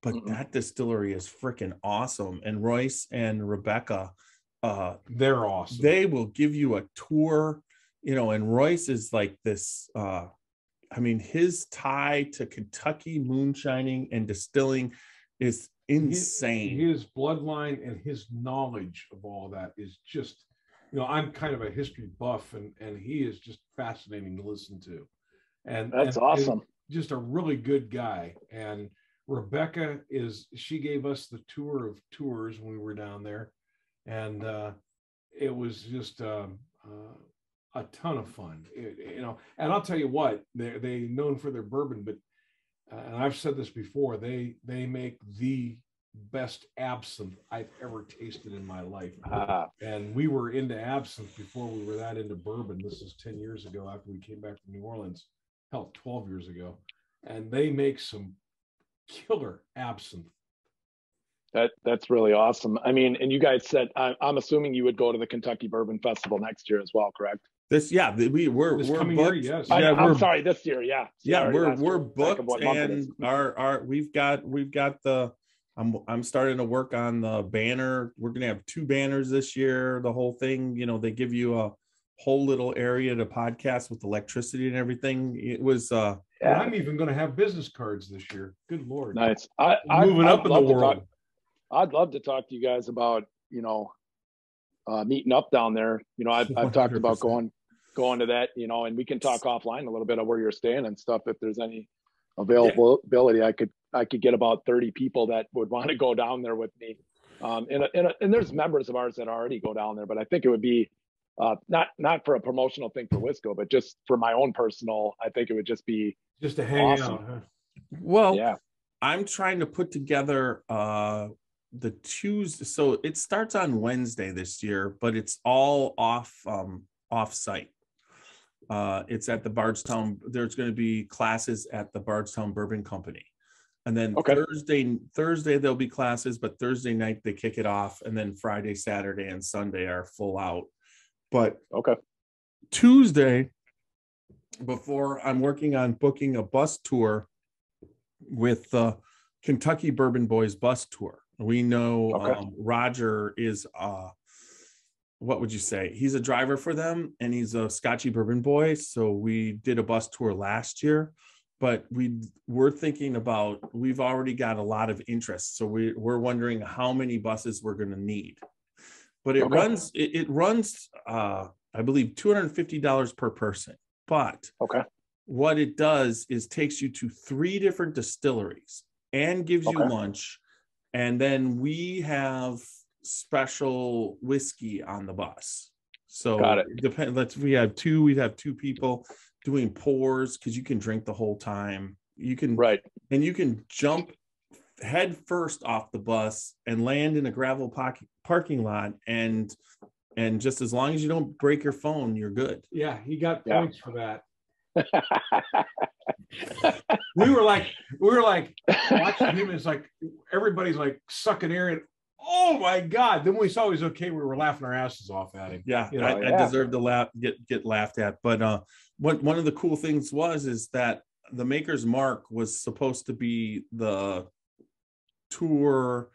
Speaker 2: but that distillery is freaking awesome. And Royce and Rebecca,
Speaker 1: they're awesome.
Speaker 2: They will give you a tour, and Royce is like this, I mean, his tie to Kentucky moonshining and distilling is insane.
Speaker 1: His bloodline and his knowledge of all that is just, I'm kind of a history buff, and he is just fascinating to listen to. And
Speaker 3: that's awesome.
Speaker 1: Just a really good guy. And Rebecca she gave us the tour of tours when we were down there. And it was just a ton of fun, and I'll tell you what, they're known for their bourbon, but and I've said this before, they make the best absinthe I've ever tasted in my life. And we were into absinthe before we were that into bourbon. This is 10 years ago after we came back from New Orleans, 12 years ago, and they make some killer absinthe.
Speaker 3: That's really awesome. I mean, and you guys said, I'm assuming you would go to the Kentucky Bourbon Festival next year as well, correct?
Speaker 2: We're
Speaker 1: coming
Speaker 2: booked.
Speaker 1: year, yes.
Speaker 3: I'm sorry, this year, yeah.
Speaker 2: We're booked, and we've got the. I'm starting to work on the banner. We're gonna have 2 banners this year. The whole thing, they give you a whole little area to podcast with electricity and everything. It was.
Speaker 1: I'm even going to have business cards this year. Good Lord!
Speaker 3: Nice.
Speaker 1: Moving up in the world.
Speaker 3: I'd love to talk to you guys about, meeting up down there. I've talked about going to that, and we can talk offline a little bit of where you're staying and stuff. If there's any availability, I could get about 30 people that would want to go down there with me. And there's members of ours that already go down there, but I think it would be not for a promotional thing for WIsco, but just for my own personal, I think it would just be
Speaker 1: just to hang out. Huh?
Speaker 2: Well, yeah. I'm trying to put together the Tuesday, so it starts on Wednesday this year, but it's all off site. It's at the Bardstown. There's going to be classes at the Bardstown Bourbon Company, and then Thursday there'll be classes, but Thursday night they kick it off, and then Friday, Saturday, and Sunday are full out. But Tuesday, before, I'm working on booking a bus tour with the Kentucky Bourbon Boys bus tour. We know Roger is what would you say? He's a driver for them, and he's a Scotchy Bourbon boy. So we did a bus tour last year, but we're thinking about, we've already got a lot of interest. So we're wondering how many buses we're going to need. But it runs, I believe, $250 per person. But what it does is takes you to 3 different distilleries and gives you lunch. And then we have special whiskey on the bus. So it depends. We'd have 2 people doing pours, because you can drink the whole time. You can
Speaker 3: Right.
Speaker 2: and you can jump head first off the bus and land in a gravel parking lot, and just as long as you don't break your phone, you're good.
Speaker 1: Yeah, he got points for that. we were like watching him. It's like everybody's like sucking air, and oh my god! Then when we saw he was okay, we were laughing our asses off at him.
Speaker 2: Yeah, you know, I deserve to laugh, get laughed at. But one of the cool things is that the Maker's Mark was supposed to be the tour,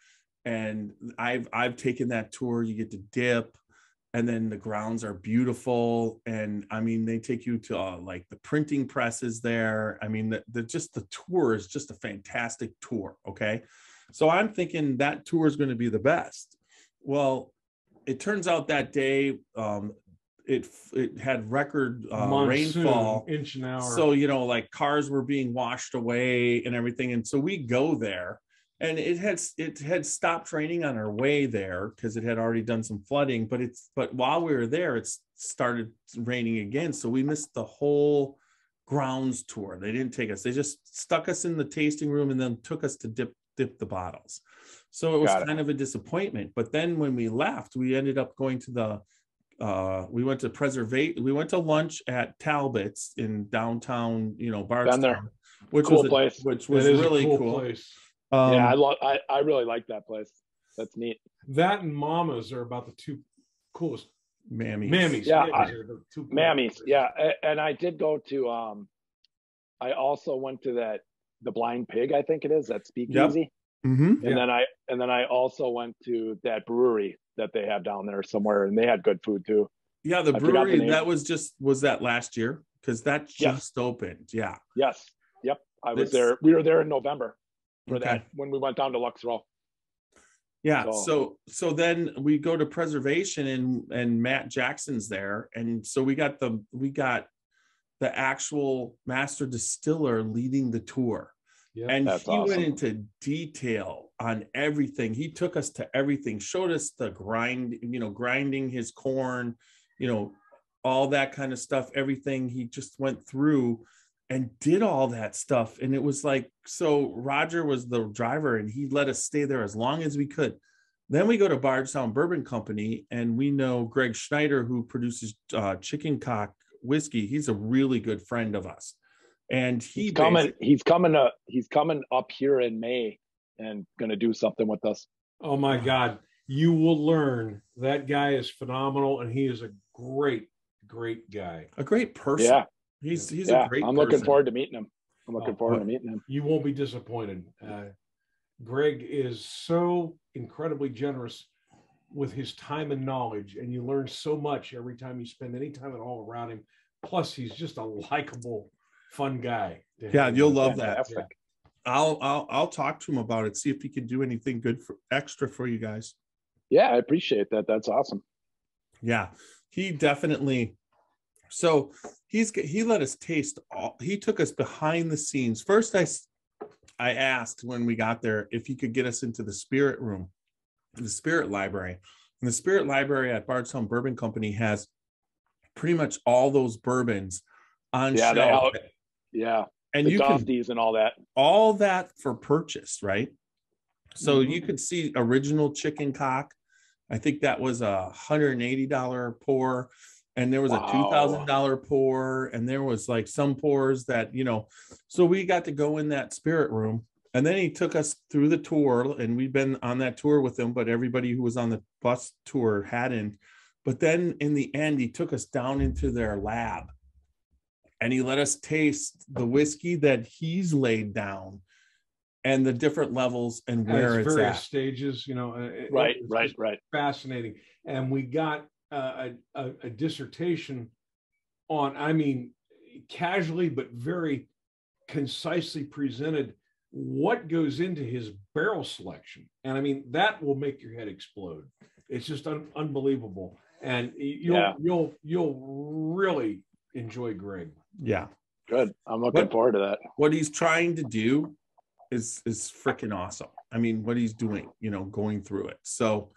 Speaker 2: and I've taken that tour. You get to dip, and then the grounds are beautiful, and I mean they take you to like the printing presses there. I mean the tour is just a fantastic tour. Okay, so I'm thinking that tour is going to be the best. Well, it turns out that day it had record rainfall,
Speaker 1: inch an hour.
Speaker 2: So you know, like cars were being washed away and everything, and so we go there. And it had stopped raining on our way there because it had already done some flooding. But while we were there, it started raining again. So we missed the whole grounds tour. They didn't take us. They just stuck us in the tasting room and then took us to dip the bottles. So it was kind of a disappointment. But then when we left, we ended up going to we went to lunch at Talbot's in downtown, Bardstown, which was really cool.
Speaker 3: Place. I really like that place. That's neat.
Speaker 1: That and Mama's are about the two coolest.
Speaker 2: Mammies.
Speaker 3: Yeah. Mammies. Yeah. And I did go to, I also went to the Blind Pig, I think it is, that speakeasy.
Speaker 2: Yep. Mm-hmm.
Speaker 3: And then I also went to that brewery that they have down there somewhere, and they had good food too.
Speaker 2: Yeah. The brewery was that last year? Because that just opened. Yeah.
Speaker 3: Yes. Yep. I was there. We were there in November. For that when we went down to Lux Row.
Speaker 2: Yeah, so then we go to preservation and Matt Jackson's there, and so we got the actual master distiller leading the tour. Yeah, and he went into detail on everything. He took us to everything, showed us the grinding his corn, all that kind of stuff, everything. He just went through and did all that stuff. And it was like, so Roger was the driver and he let us stay there as long as we could. Then we go to Bardstown Bourbon Company, and we know Greg Schneider, who produces Chicken Cock whiskey. He's a really good friend of us. And he's coming up here in May and going to do something with us.
Speaker 1: Oh my God. You will learn. That guy is phenomenal. And he is a great guy.
Speaker 2: A great person.
Speaker 3: Yeah.
Speaker 2: He's a great
Speaker 3: I'm looking forward to meeting him. You
Speaker 1: won't be disappointed. Greg is so incredibly generous with his time and knowledge, and you learn so much every time you spend any time at all around him. Plus, he's just a likable, fun guy.
Speaker 2: Yeah, you'll love that. Yeah. I'll talk to him about it. See if he can do anything good extra for you guys.
Speaker 3: Yeah, I appreciate that. That's awesome.
Speaker 2: Yeah, he definitely. So he let us taste all. He took us behind the scenes. First, I asked when we got there if he could get us into the spirit room, the spirit library. And the spirit library at Bardstown Bourbon Company has pretty much all those bourbons on shelf. And
Speaker 3: the
Speaker 2: you
Speaker 3: Dufties and
Speaker 2: all that for purchase, right? So you could see original Chicken Cock. I think that was $180 pour. And there was a $2,000 pour, and there was like some pours that, so we got to go in that spirit room, and then he took us through the tour, and we've been on that tour with him, but everybody who was on the bus tour hadn't. But then in the end, he took us down into their lab, and he let us taste the whiskey that he's laid down and the different levels and where it's
Speaker 1: various
Speaker 2: at.
Speaker 1: Stages,
Speaker 3: Right.
Speaker 1: Fascinating. And we got a dissertation on, casually but very concisely presented what goes into his barrel selection. And that will make your head explode. It's just unbelievable. And you'll really enjoy Greg.
Speaker 2: Yeah.
Speaker 3: Good. I'm looking forward to that.
Speaker 2: What he's trying to do is freaking awesome. What he's doing, going through it. So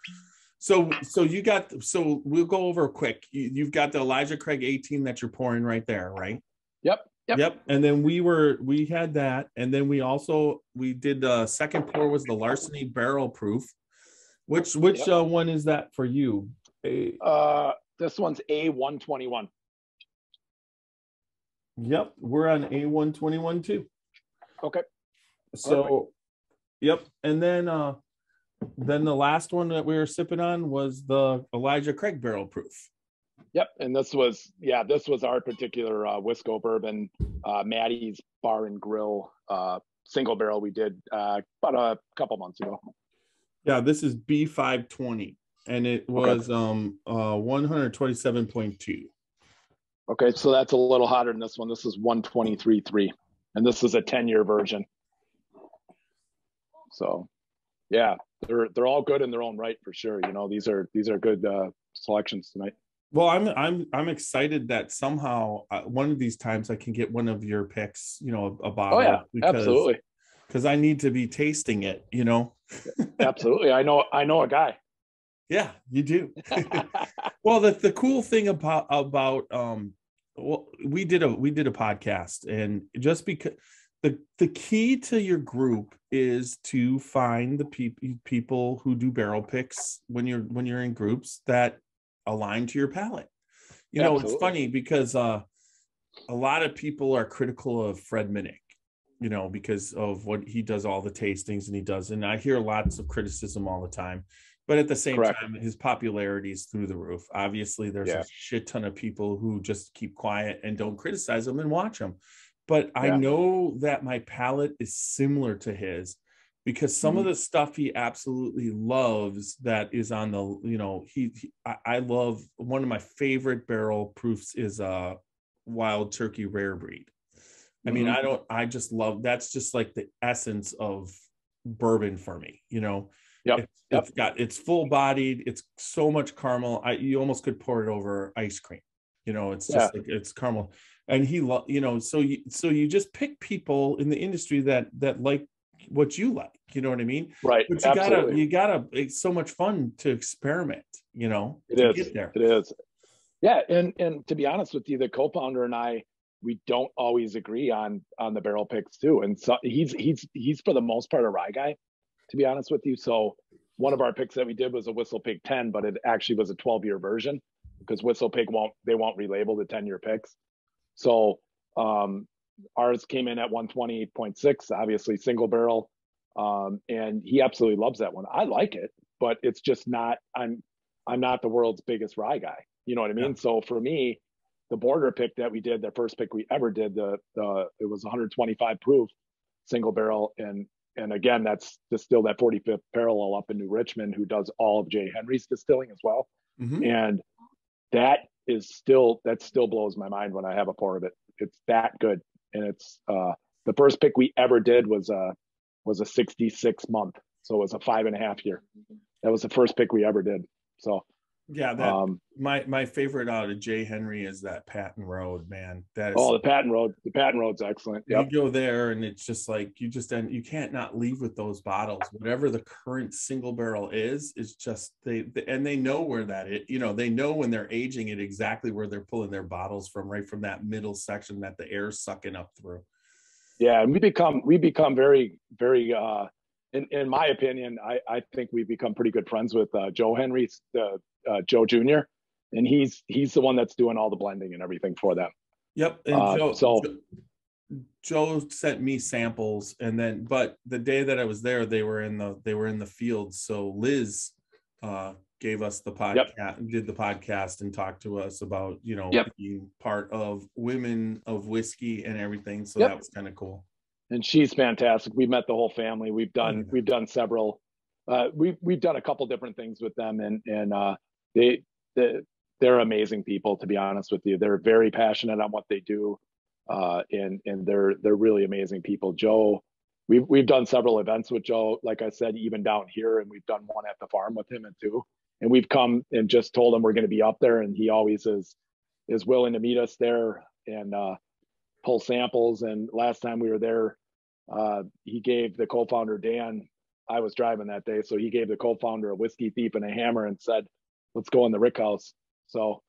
Speaker 2: we'll go over quick. You've got the Elijah Craig 18 that you're pouring right there, right?
Speaker 3: Yep.
Speaker 2: Yep. And then we had that. And then we did the second pour was the Larceny Barrel Proof. Which one is that for you?
Speaker 3: This one's A121.
Speaker 2: Yep. We're on A121 too.
Speaker 3: Okay.
Speaker 2: So,
Speaker 3: perfect.
Speaker 2: Yep. And then the last one that we were sipping on was the Elijah Craig Barrel Proof.
Speaker 3: Yep. And this was our particular WIsco bourbon, Maddie's Bar and Grill single barrel we did about a couple months ago.
Speaker 2: Yeah, this is B520 and it was 127.2.
Speaker 3: Okay, so that's a little hotter than this one. This is 123.3, and this is a 10-year version. So, yeah, they're all good in their own right for sure. You know, these are good selections tonight.
Speaker 2: Well, I'm excited that somehow one of these times I can get one of your picks. You know, a bottle.
Speaker 3: Oh yeah, absolutely.
Speaker 2: Because I need to be tasting it. You know.
Speaker 3: Absolutely, I know a guy.
Speaker 2: Yeah, you do. Well, the cool thing about well, we did a podcast, and just because the key to your group is to find the people who do barrel picks when you're in groups that align to your palate. You know, Absolutely. It's funny because a lot of people are critical of Fred Minnick, you know, because of what he does, all the tastings and I hear lots of criticism all the time. But at the same
Speaker 3: Correct.
Speaker 2: time, his popularity is through the roof. Obviously, there's a shit ton of people who just keep quiet and don't criticize him and watch him. But I know that my palate is similar to his because some of the stuff he absolutely loves that is on the, you know, I love, one of my favorite barrel proofs is Wild Turkey Rare Breed. I mean, I just love, that's just like the essence of bourbon for me, you know. It's full bodied, it's so much caramel, you almost could pour it over ice cream, you know. It's just like, it's caramel, and you know, so you just pick people in the industry that like what you like, you know what I mean?
Speaker 3: Right.
Speaker 2: But you gotta it's so much fun to experiment, you know.
Speaker 3: It is. Yeah, and to be honest with you, the co-founder and I, we don't always agree on the barrel picks too. And so he's for the most part a rye guy, to be honest with you. So one of our picks that we did was a Whistle Pig 10, but it actually was a 12-year version because Whistle Pig won't relabel the 10-year picks. So ours came in at 128.6, obviously single barrel. And he absolutely loves that one. I like it, but it's just not, I'm not the world's biggest rye guy. You know what I mean? Yeah. So for me, the border pick that we did, the first pick we ever did, it was 125 proof single barrel. And again, that's distilled at 45th Parallel up in New Richmond, who does all of Jay Henry's distilling as well. And that still blows my mind when I have a pour of it. It's that good. And it's the first pick we ever did was a 66 month. So it was a 5.5 year. That was the first pick we ever did. So
Speaker 2: yeah, that my favorite out of Jay Henry is that Patton Road, man. That is
Speaker 3: the Patton Road. The Patton Road's excellent.
Speaker 2: Yep. You go there and it's just like you can't not leave with those bottles. Whatever the current single barrel is just they know where that is. You know, they know when they're aging it exactly where they're pulling their bottles from, right from that middle section that the air's sucking up through.
Speaker 3: Yeah, and we become very, very in my opinion, I think we've become pretty good friends with Joe Henry, Joe Jr., and he's the one that's doing all the blending and everything for them.
Speaker 2: Yep. And Joe sent me samples, but the day that I was there, they were in the field. So Liz gave us the podcast, did the podcast, and talked to us about, you know, being part of Women of Whiskey and everything. So that was kind of cool.
Speaker 3: And she's fantastic. We met the whole family. We've done several. We've done a couple different things with them, and they're amazing people. To be honest with you, they're very passionate on what they do, and they're really amazing people. Joe, we've done several events with Joe, like I said, even down here, and we've done one at the farm with him too. And we've come and just told him we're going to be up there, and he always is willing to meet us there and pull samples. And last time we were there, he gave the co-founder Dan, I was driving that day, so he gave the co-founder a whiskey thief and a hammer and said, let's go in the rick house. So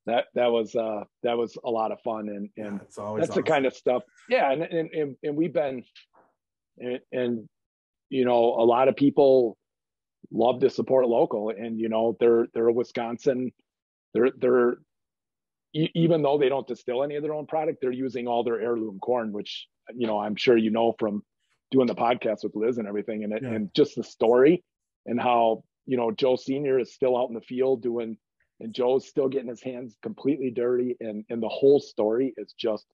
Speaker 3: that was a lot of fun, and
Speaker 2: it's always
Speaker 3: that's the kind of stuff. Yeah, and we've been, and you know, a lot of people love to support local, and you know, they're a Wisconsin, they're even though they don't distill any of their own product, they're using all their heirloom corn, which, you know, I'm sure you know from doing the podcast with Liz and everything, and just the story and how, you know, Joe Senior is still out in the field doing, and Joe's still getting his hands completely dirty, and the whole story is just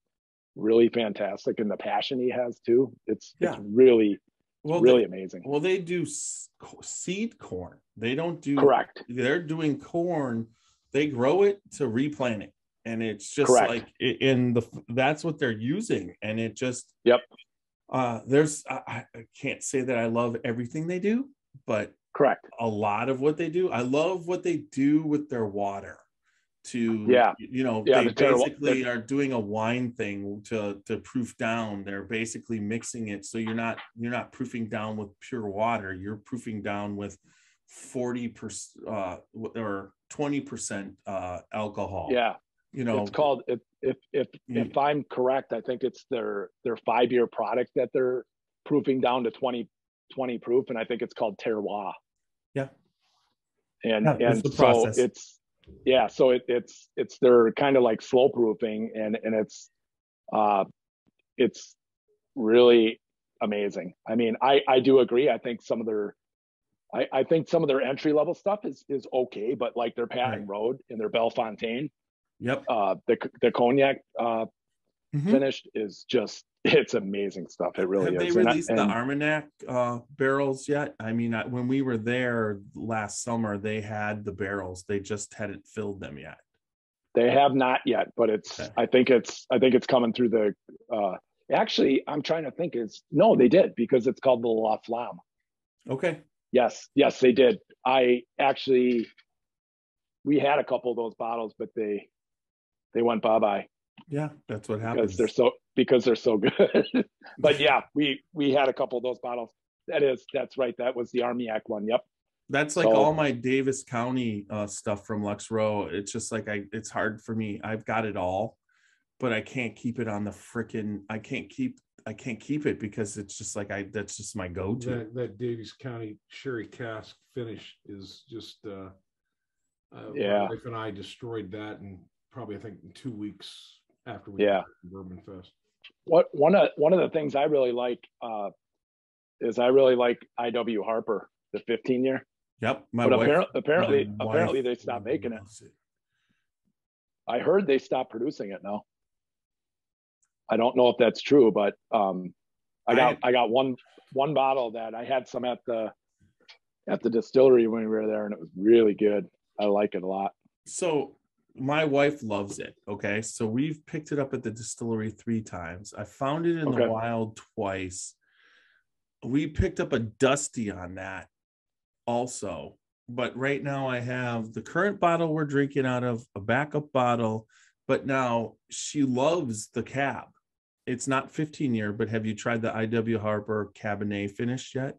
Speaker 3: really fantastic, and the passion he has too. It's really amazing.
Speaker 2: Well, they do seed corn. They don't do
Speaker 3: correct.
Speaker 2: They're doing corn. They grow it to replant it, and it's just
Speaker 3: correct.
Speaker 2: like that's what they're using, and it just there's I can't say that I love everything they do, but
Speaker 3: correct,
Speaker 2: a lot of what they do. I love what they do with their water. They basically are doing a wine thing to proof down. They're basically mixing it, so you're not proofing down with pure water. You're proofing down with 40% or 20% alcohol.
Speaker 3: Yeah,
Speaker 2: you know,
Speaker 3: it's called, if I'm correct, I think it's their 5-year product that they're proofing down to 20 proof, and I think it's called terroir.
Speaker 2: Yeah,
Speaker 3: and so it's they're kind of like slow proofing, and it's really amazing. I mean, I do agree. I think some of their entry level stuff is okay, but like their Patton Road and their Bellefontaine, the cognac finished is just, it's amazing stuff. It really is.
Speaker 2: Have they released the Armagnac barrels yet? I mean, when we were there last summer, they had the barrels. They just hadn't filled them yet.
Speaker 3: They have not yet, but it's. Okay. I think it's coming through the. Actually, I'm trying to think. No, they did, because it's called the La Flamme.
Speaker 2: Okay.
Speaker 3: Yes, they did. We had a couple of those bottles, but they went bye-bye.
Speaker 2: Yeah, that's what happens.
Speaker 3: Because they're so good. But yeah, we had a couple of those bottles. That's right. That was the Armagnac one. Yep.
Speaker 2: That's like all my Davis County stuff from Lux Row. It's just like it's hard for me. I've got it all, but I can't keep it on the frickin'. I can't keep it because it's just like that's just my go-to.
Speaker 1: That Davis County sherry cask finish is just my wife and I destroyed that, and probably I think in 2 weeks after we did Bourbon Fest.
Speaker 3: One of the things I really like is I really like IW Harper, the 15-year.
Speaker 2: Yep.
Speaker 3: Apparently they stopped making it. I heard they stopped producing it now. I don't know if that's true, but I got one bottle that I had some at the distillery when we were there, and it was really good. I like it a lot.
Speaker 2: So my wife loves it. Okay. So we've picked it up at the distillery 3 times. I found it in the wild twice. We picked up a Dusty on that also. But right now I have the current bottle we're drinking out of, a backup bottle, but now she loves the cab. It's not 15-year, but have you tried the IW Harper Cabernet finish yet?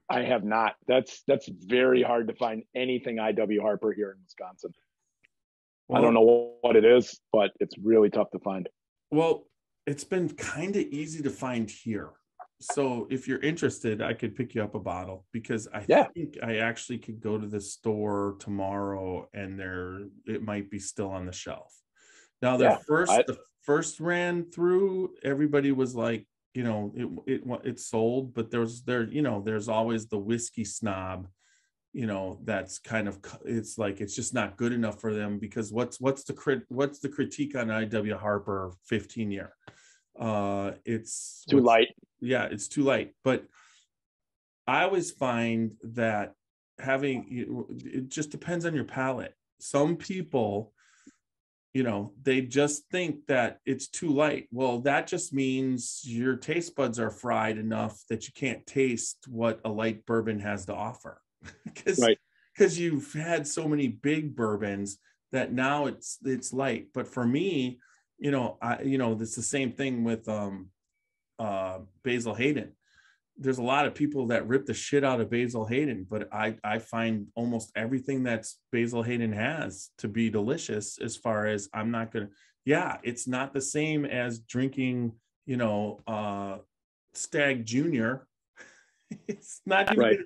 Speaker 3: I have not. That's very hard to find anything IW Harper here in Wisconsin. Well, I don't know what it is, but it's really tough to find.
Speaker 2: Well, it's been kind of easy to find here. So if you're interested, I could pick you up a bottle, because I think I actually could go to the store tomorrow and it might be still on the shelf. Now the first ran through, everybody was like, you know, it sold, but there's always the whiskey snob, you know, that's kind of, it's like, it's just not good enough for them, because what's the critique on IW Harper 15-year? It's
Speaker 3: too light.
Speaker 2: Yeah, it's too light. But I always find that it just depends on your palate. Some people, you know, they just think that it's too light. Well, that just means your taste buds are fried enough that you can't taste what a light bourbon has to offer. Because you've had so many big bourbons that now it's light. But for me, it's the same thing with Basil Hayden. there's a lot of people that rip the shit out of Basil Hayden, but I find almost everything that's Basil Hayden has to be delicious. As far as I'm not gonna, yeah, it's not the same as drinking, Stag Junior. It's not even
Speaker 3: Right.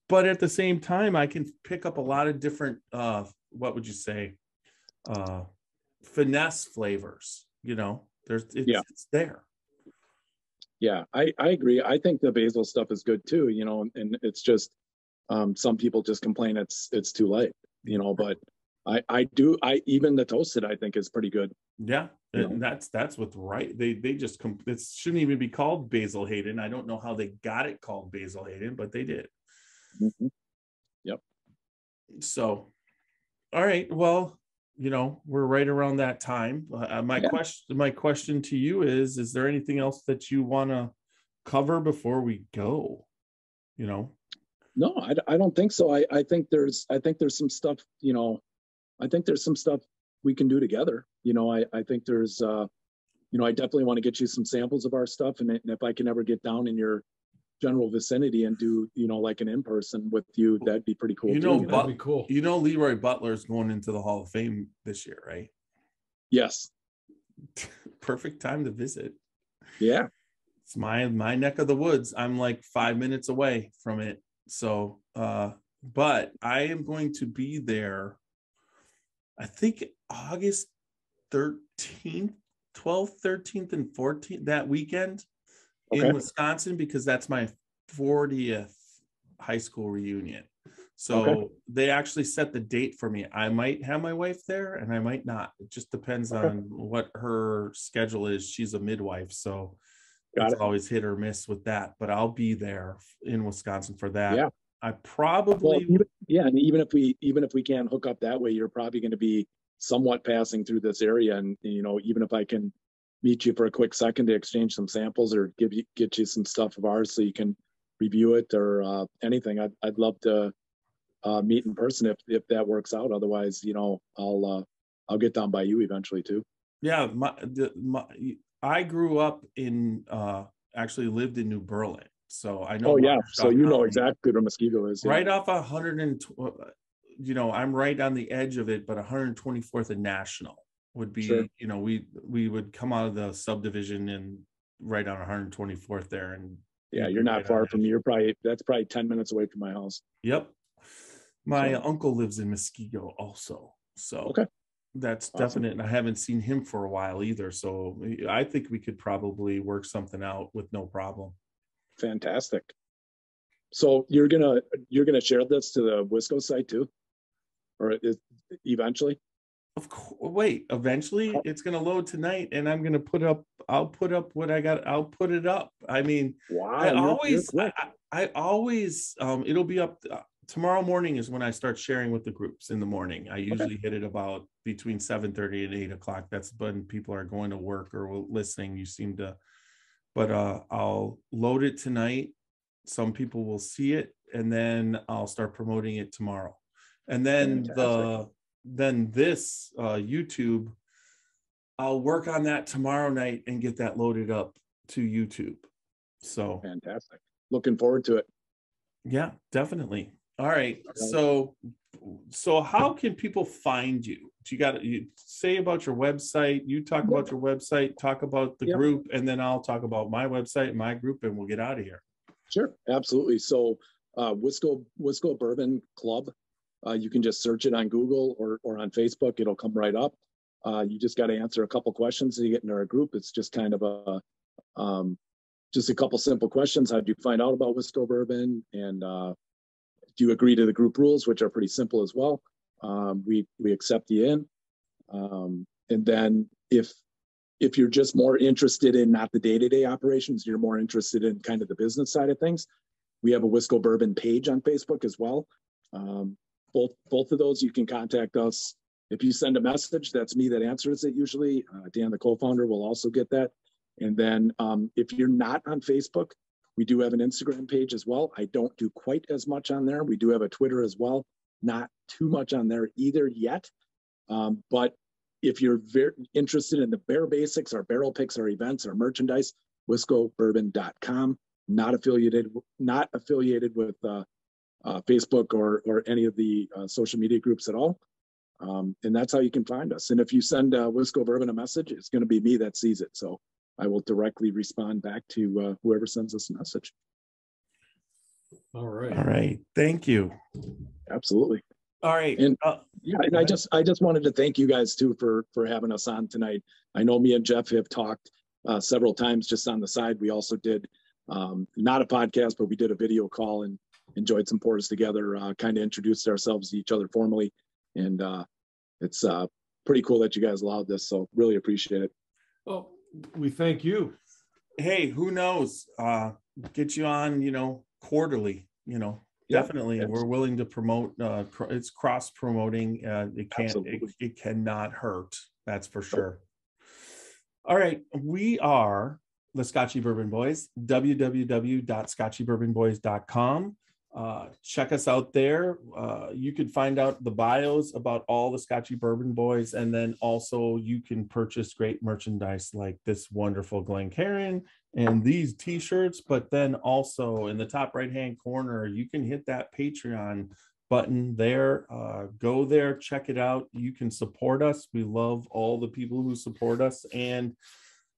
Speaker 2: But at the same time, I can pick up a lot of different what would you say, finesse flavors. It's there.
Speaker 3: Yeah, I agree. I think the basil stuff is good too, and it's just some people just complain it's too light, but I even the toasted I think is pretty good.
Speaker 2: Yeah, and that's what's right. They just it shouldn't even be called Basil Hayden. I don't know how they got it called Basil Hayden, but they did.
Speaker 3: Mm-hmm. Yep.
Speaker 2: So, all right. Well, we're right around that time. My question to you is there anything else that you want to cover before we go?
Speaker 3: No, I don't think so. I think there's some stuff, I think there's some stuff we can do together. I think there's, I definitely want to get you some samples of our stuff. And if I can ever get down in your general vicinity and do, like an in-person with you, that'd be pretty cool.
Speaker 1: That'd be cool.
Speaker 2: Leroy Butler's going into the Hall of Fame this year, right?
Speaker 3: Yes.
Speaker 2: Perfect time to visit.
Speaker 3: Yeah.
Speaker 2: It's my neck of the woods. I'm like 5 minutes away from it. So, but I am going to be there, I think August 13th, 12th, 13th, and 14th, that weekend in Wisconsin, because that's my 40th high school reunion. So they actually set the date for me. I might have my wife there and I might not. It just depends on what her schedule is. She's a midwife, so it's always hit or miss with that. But I'll be there in Wisconsin for that. Yeah. I probably
Speaker 3: and even if we can't hook up that way, you're probably going to be somewhat passing through this area, and even if I can meet you for a quick second to exchange some samples or get you some stuff of ours so you can review it or anything, I'd love to meet in person if that works out. Otherwise, I'll get down by you eventually too.
Speaker 2: Yeah, I grew up in actually lived in New Berlin, so I know.
Speaker 3: Oh yeah, so you know exactly where Muskego is.
Speaker 2: Right off 120. I'm right on the edge of it, but 124th and National would be. Sure. We would come out of the subdivision and right on 124th there, and
Speaker 3: yeah, you're not far from me. That's probably 10 minutes away from my house.
Speaker 2: Yep. My uncle lives in Muskego also, so that's awesome. Definite. And I haven't seen him for a while either, so I think we could probably work something out with no problem.
Speaker 3: Fantastic. So you're gonna share this to the WIsco site too, or eventually?
Speaker 2: Of course. Wait, eventually it's gonna load tonight, and I'm gonna put up. I'll put up what I got. I'll put it up. I mean,
Speaker 3: wow.
Speaker 2: I always. It'll be up. Tomorrow morning is when I start sharing with the groups in the morning. I usually hit it about between 7:30 and 8 o'clock. That's when people are going to work or listening. You seem to, but I'll load it tonight. Some people will see it, and then I'll start promoting it tomorrow. And then this YouTube, I'll work on that tomorrow night and get that loaded up to YouTube. So
Speaker 3: fantastic. Looking forward to it.
Speaker 2: Yeah, definitely. All right. So how can people find you? You say about your website, you talk about your website, talk about the group, and then I'll talk about my website, my group, and we'll get out of here.
Speaker 3: Sure. Absolutely. So WIsco Bourbon Club, you can just search it on Google or on Facebook. It'll come right up. You just got to answer a couple questions to get into our group. It's just kind of just a couple simple questions. How did you find out about WIsco Bourbon? And do you agree to the group rules, which are pretty simple as well? We accept you in. And then if you're just more interested in not the day-to-day operations, you're more interested in kind of the business side of things, we have a WIsco Bourbon page on Facebook as well. Both of those, you can contact us. If you send a message, that's me that answers it usually. Dan, the co-founder, will also get that. And then if you're not on Facebook, we do have an Instagram page as well. I don't do quite as much on there. We do have a Twitter as well. Not too much on there either yet. But if you're very interested in the bare basics, our barrel picks, our events, our merchandise, WIscoBourbon.com.
Speaker 7: not affiliated with Facebook or any of the social media groups at all. And that's how you can find us. And if you send WIsco Bourbon a message, it's going to be me that sees it. So I will directly respond back to whoever sends us a message.
Speaker 1: All right.
Speaker 2: All right. Thank you.
Speaker 7: Absolutely.
Speaker 2: All right.
Speaker 7: And and I just wanted to thank you guys too for having us on tonight. I know me and Jeff have talked several times just on the side. We also did not a podcast, but we did a video call and enjoyed some pours together, kind of introduced ourselves to each other formally. And it's pretty cool that you guys allowed this. So really appreciate it.
Speaker 1: Well, we thank you.
Speaker 2: Hey, who knows? Get you on, quarterly, definitely.
Speaker 7: Yeah.
Speaker 2: We're willing to promote. It's cross promoting. It cannot hurt. That's for sure. All right. We are the Scotchy Bourbon Boys, www.scotchybourbonboys.com. Check us out there. You can find out the bios about all the Scotchy Bourbon Boys, and then also you can purchase great merchandise like this wonderful Glencairn and these t-shirts. But then also in the top right hand corner, you can hit that Patreon button there. Go there, check it out. You can support us. We love all the people who support us, and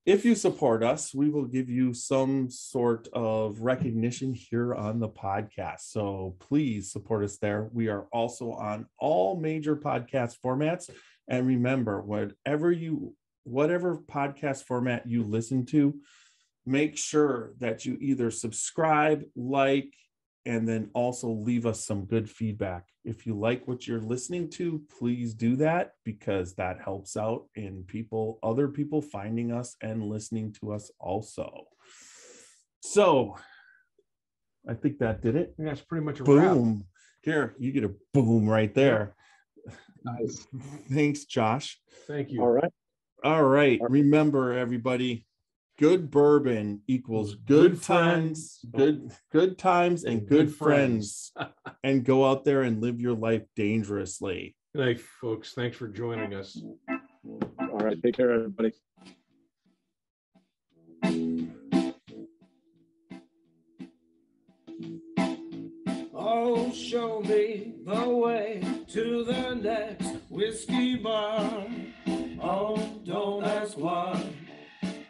Speaker 2: if you support us, we will give you some sort of recognition here on the podcast. So please support us there. We are also on all major podcast formats. And remember, whatever podcast format you listen to, make sure that you either subscribe, like, and then also leave us some good feedback. If you like what you're listening to, please do that, because that helps out in other people finding us and listening to us also. So I think that did it.
Speaker 1: That's pretty much a
Speaker 2: boom.
Speaker 1: wrap.
Speaker 2: Here, you get a boom right there.
Speaker 7: Nice.
Speaker 2: Thanks, Josh.
Speaker 1: Thank you.
Speaker 2: All right. Remember, everybody, good bourbon equals good times, good times and good friends. And go out there and live your life dangerously.
Speaker 1: Good night, folks. Thanks for joining us.
Speaker 7: All right. Take care, everybody.
Speaker 6: Oh, show me the way to the next whiskey bar. Oh, don't ask why.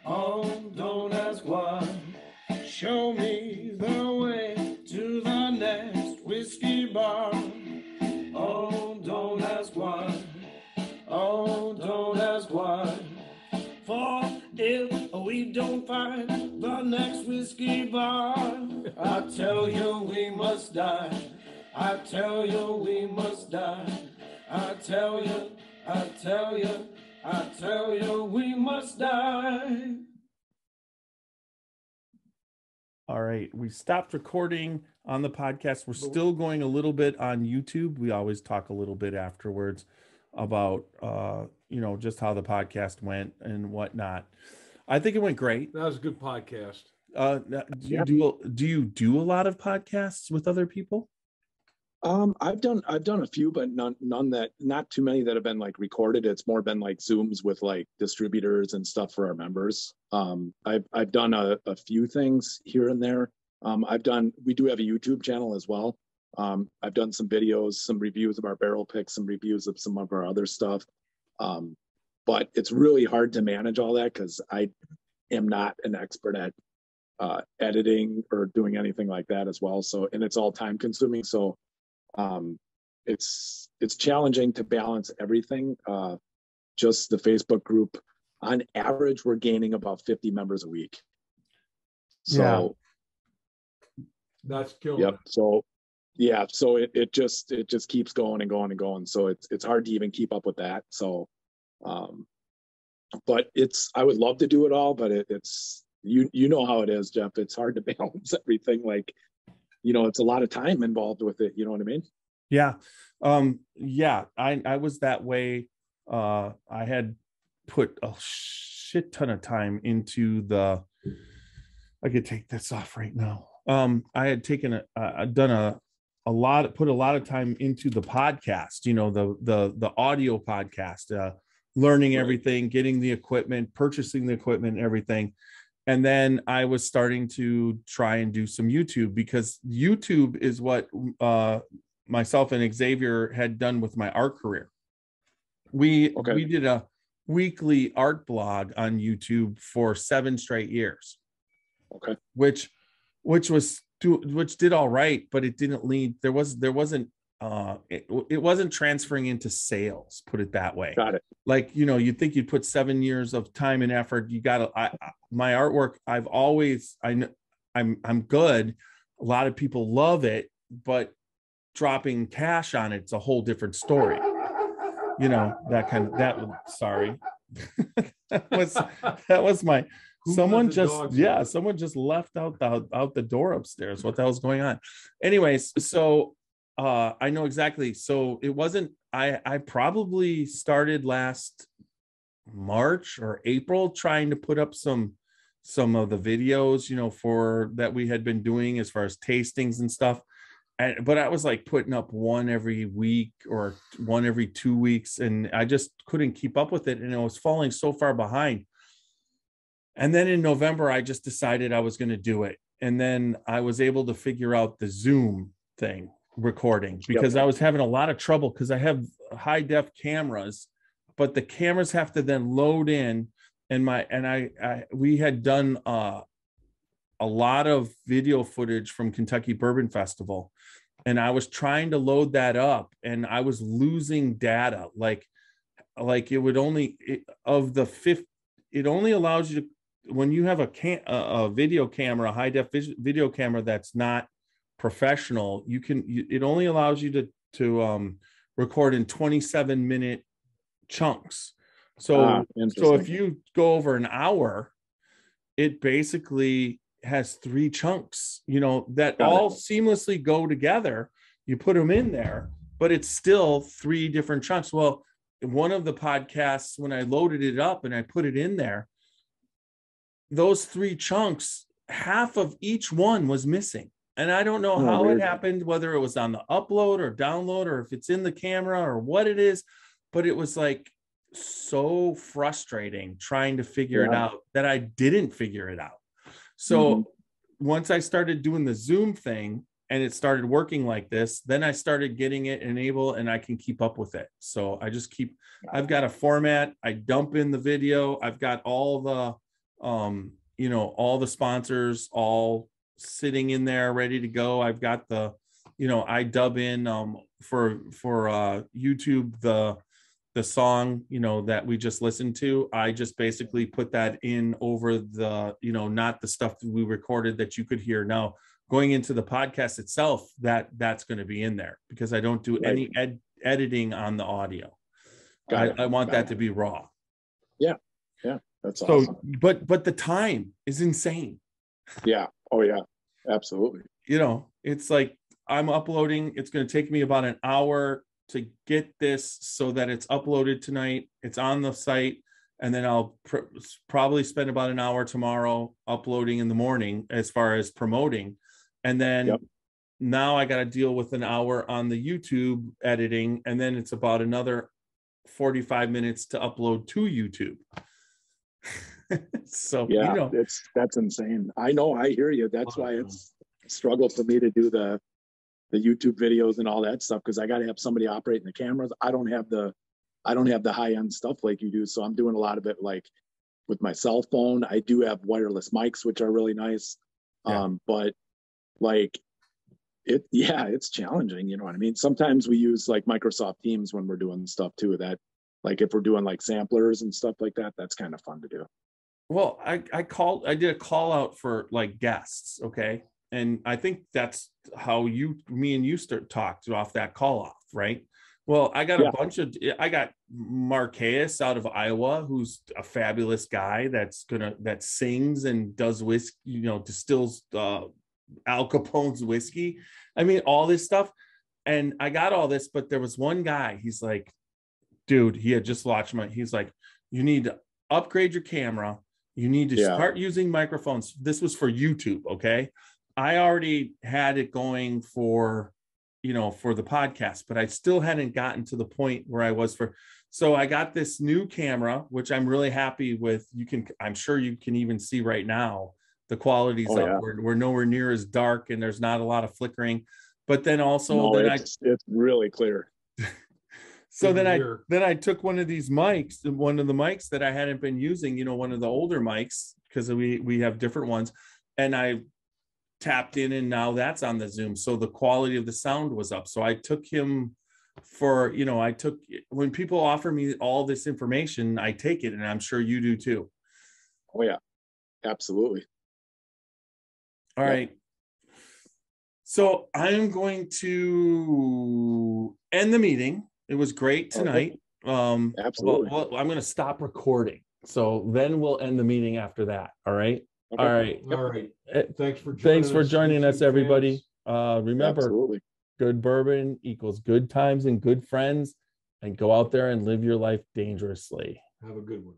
Speaker 6: Oh, don't ask why. Show me the way to the next whiskey bar. Oh, don't ask why. Oh, don't ask why. For if we don't find the next whiskey bar, I tell you we must die. I tell you we must die. I tell you we must die.
Speaker 2: All right, we stopped recording on the podcast. We're still going a little bit on YouTube. We always talk a little bit afterwards about just how the podcast went and whatnot. I think it went great.
Speaker 1: That was a good podcast.
Speaker 2: Do you do a lot of podcasts with other people?
Speaker 7: I've done a few, but not too many that have been like recorded. It's more been like Zooms with like distributors and stuff for our members. I've done a few things here and there. We do have a YouTube channel as well. I've done some videos, some reviews of our barrel picks, some reviews of some of our other stuff. But it's really hard to manage all that because I am not an expert at editing or doing anything like that as well. So, and it's all time consuming. So it's challenging to balance everything. Just the Facebook group, on average, we're gaining about 50 members a week. So
Speaker 1: that's killing.
Speaker 7: Yep. So yeah, so it just keeps going and going and going. So it's hard to even keep up with that. So but I would love to do it all, but it's you know how it is, Jeff. It's hard to balance everything. Like, it's a lot of time involved with it. You know what I mean?
Speaker 2: Yeah. I was that way. I had put a shit ton of time into I could take this off right now. I had taken put a lot of time into the podcast, the audio podcast, learning everything, getting the equipment, purchasing the equipment, everything. And then I was starting to try and do some YouTube, because YouTube is what myself and Xavier had done with my art career. We did a weekly art blog on YouTube for 7 straight years.
Speaker 7: Okay.
Speaker 2: Which did all right, but it didn't lead. It wasn't transferring into sales, put it that way.
Speaker 7: Got it.
Speaker 2: Like, you'd think you'd put 7 years of time and effort. You got to, my artwork, I'm good. A lot of people love it, but dropping cash on it's a whole different story. Sorry. that was my, someone just left out the door upstairs. What the hell's going on? Anyways, so I know exactly. So it wasn't, I probably started last March or April trying to put up some of the videos, for that we had been doing as far as tastings and stuff. But I was like putting up one every week or one every 2 weeks, and I just couldn't keep up with it. And it was falling so far behind. And then in November, I just decided I was going to do it. And then I was able to figure out the Zoom thing recording, because I was having a lot of trouble, because I have high def cameras, but the cameras have to then load in. And we had done a lot of video footage from Kentucky Bourbon Festival, and I was trying to load that up, and I was losing data. Like it would only, it only allows you to, when you have a video camera, a high def video camera that's not professional, it only allows you to record in 27-minute chunks. So if you go over an hour, it basically has 3 chunks, that all seamlessly go together. You put them in there, but it's still 3 different chunks. Well, one of the podcasts, when I loaded it up and I put it in there, those 3 chunks, half of each one was missing. And I don't know how it happened, whether it was on the upload or download, or if it's in the camera or what it is, but it was like so frustrating trying to figure it out that I didn't figure it out. So once I started doing the Zoom thing and it started working like this, then I started getting it enabled, and I can keep up with it. So I just I've got a format, I dump in the video, I've got all the, all the sponsors all sitting in there ready to go. I've got the, I dub in for YouTube, the song, that we just listened to. I just basically put that in over the, not the stuff that we recorded that you could hear. Now, going into the podcast itself, that's going to be in there, because I don't do any editing on the audio. I want that to be raw. Yeah.
Speaker 7: That's awesome.
Speaker 2: So, but the time is insane.
Speaker 7: Yeah. Oh yeah, absolutely.
Speaker 2: It's like I'm uploading. It's going to take me about an hour to get this so that it's uploaded tonight. It's on the site. And then I'll probably spend about an hour tomorrow uploading in the morning as far as promoting. And then now I got to deal with an hour on the YouTube editing. And then it's about another 45 minutes to upload to YouTube. So,
Speaker 7: that's insane. I know, I hear you. That's why it's a struggle for me to do the YouTube videos and all that stuff, because I got to have somebody operating the cameras. I don't have the high end stuff like you do. So I'm doing a lot of it like with my cell phone. I do have wireless mics, which are really nice. But like it's challenging. You know what I mean? Sometimes we use like Microsoft Teams when we're doing stuff too, that like if we're doing like samplers and stuff like that, that's kind of fun to do.
Speaker 2: Well, I did a call out for like guests. Okay. And I think that's how me and you talked off that call off, right? Well, I got I got Marquez out of Iowa, who's a fabulous guy that sings and does whiskey, distills Al Capone's whiskey. I mean, all this stuff. And I got all this, but there was one guy, he's like, dude, he had just watched he's like, you need to upgrade your camera. You need to start using microphones. This was for YouTube. Okay. I already had it going for, for the podcast, but I still hadn't gotten to the point where I was so I got this new camera, which I'm really happy with. I'm sure you can even see right now, the quality's up. Yeah. We're nowhere near as dark and there's not a lot of flickering, but then also
Speaker 7: it's really clear.
Speaker 2: So then I took one of these mics, one of the mics that I hadn't been using, one of the older mics, because we have different ones, and I tapped in, and now that's on the Zoom. So the quality of the sound was up. So I took him for, when people offer me all this information, I take it, and I'm sure you do too.
Speaker 7: Oh yeah, absolutely.
Speaker 2: All right. So I'm going to end the meeting. It was great tonight. Okay.
Speaker 7: Absolutely.
Speaker 2: Well, I'm going to stop recording. So then we'll end the meeting after that. All right. Okay. All right.
Speaker 1: All right. Thanks for joining
Speaker 2: us, everybody. Remember,
Speaker 7: absolutely,
Speaker 2: good bourbon equals good times and good friends, and go out there and live your life dangerously.
Speaker 1: Have a good one.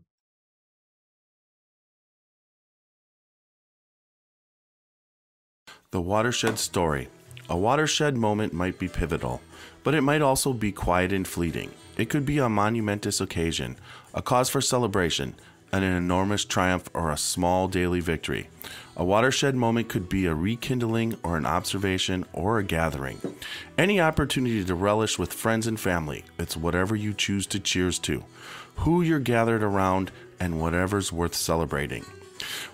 Speaker 4: The watershed story. A watershed moment might be pivotal, but it might also be quiet and fleeting. It could be a monumentous occasion, a cause for celebration, an enormous triumph, or a small daily victory. A watershed moment could be a rekindling or an observation or a gathering. Any opportunity to relish with friends and family. It's whatever you choose to cheers to, who you're gathered around, and whatever's worth celebrating.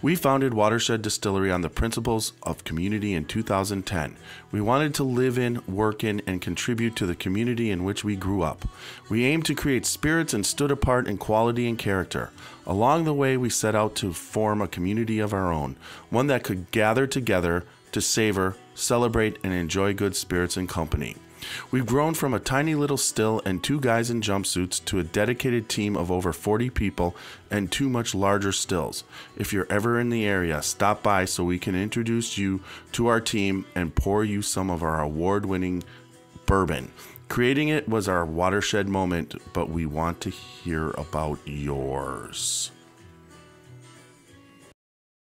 Speaker 4: We founded Watershed Distillery on the principles of community in 2010. We wanted to live in, work in, and contribute to the community in which we grew up. We aimed to create spirits and stood apart in quality and character. Along the way, we set out to form a community of our own, one that could gather together to savor, celebrate, and enjoy good spirits and company. We've grown from a tiny little still and 2 guys in jumpsuits to a dedicated team of over 40 people and 2 much larger stills. If you're ever in the area, stop by so we can introduce you to our team and pour you some of our award-winning bourbon. Creating it was our watershed moment, but we want to hear about yours.